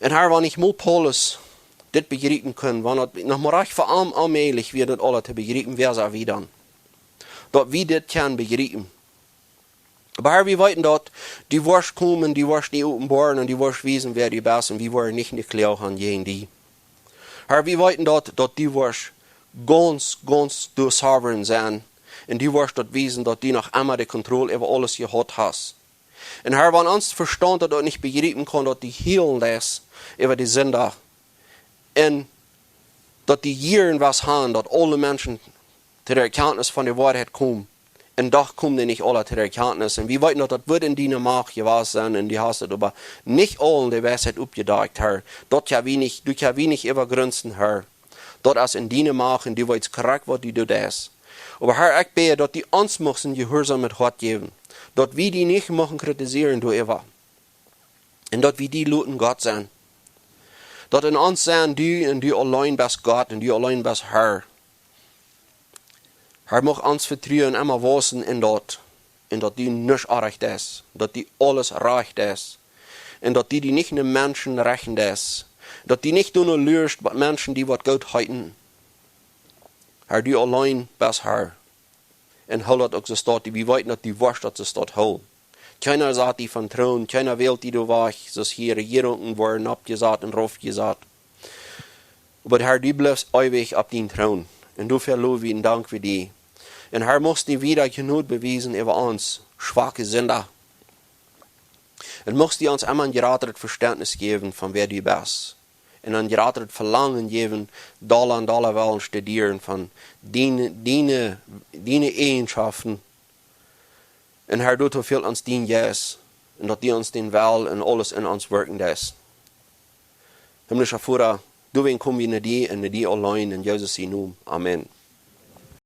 Und Herr, wenn ich mal Paulus das begreifen kann, wenn das noch mal recht allmählich wird, das alle zu begreifen, wer sei wie dann. Dass wir das können begreifen. Aber Herr, wir wissen dort, die wirst kommen, die wirst nicht offenbaren und die wirst wissen, wer die Besten, wir wollen nicht klären gegen die. Herr, wir wissen dort, dass die wirst ganz durchsaubernd sein und die wirst dort wissen, dass die noch einmal die Kontrolle über alles gehabt hast. Und Herr, wenn uns Verstand dort nicht begreifen kann, dass die healen lässt über die Sünder. Und dat die Jaren was gaan, dat alle mensen ter erkenntnis van de waarheid komen. En doch komen die niet alle ter erkenntnis. En wie weet nog, dat wordt in die maag gewas zijn, en die hast het aber niet allen de wijsheid opgedacht, Herr. Dat ja wenig, du ja wenig übergrünsten, Herr. Dat als in die maag, en die weet korrekt wat die doet is. Aber Herr, ik bete dat die ons mochten gehoorzaam met God geven. Dat we die niet mogen kritiseren door ever. En dat we die laten God zijn. Dat in ons zijn, du en du alleen best God, en du alleen best Herr. Hij mag ons vertrouwen en maar wassen in dat die niets recht is. Dat die alles recht is. En dat die niet de mensen recht is. Dat die niet doen luurst met mensen die wat goed heiten. Hij die alleen best Herr. En hou dat ook zo staat, wie weet dat die worst dat ze staat hou. Keiner zat die van troon, keiner wil die du weg, zoals hier Regierungen worden abgesagt en raufgesagt. Aber Herr, die blijft ewig op die troon. En dafür loben wir und danken wir dir. Und Herr, muss die wieder genug beweisen über uns, schwache Sünder. Und muss die uns immer ein gerateres Verständnis geben, von wer du bist. Und ein gerateres Verlangen geben, Dollar und Dollar wollen studieren, von deine Eigenschaften. Und Herr, du so viel uns dien yes. Und dass die uns den Will und alles in uns wirken lässt. Himmlischer Vater, du wen kommen wir in die allein in Jesus' Namen. Amen.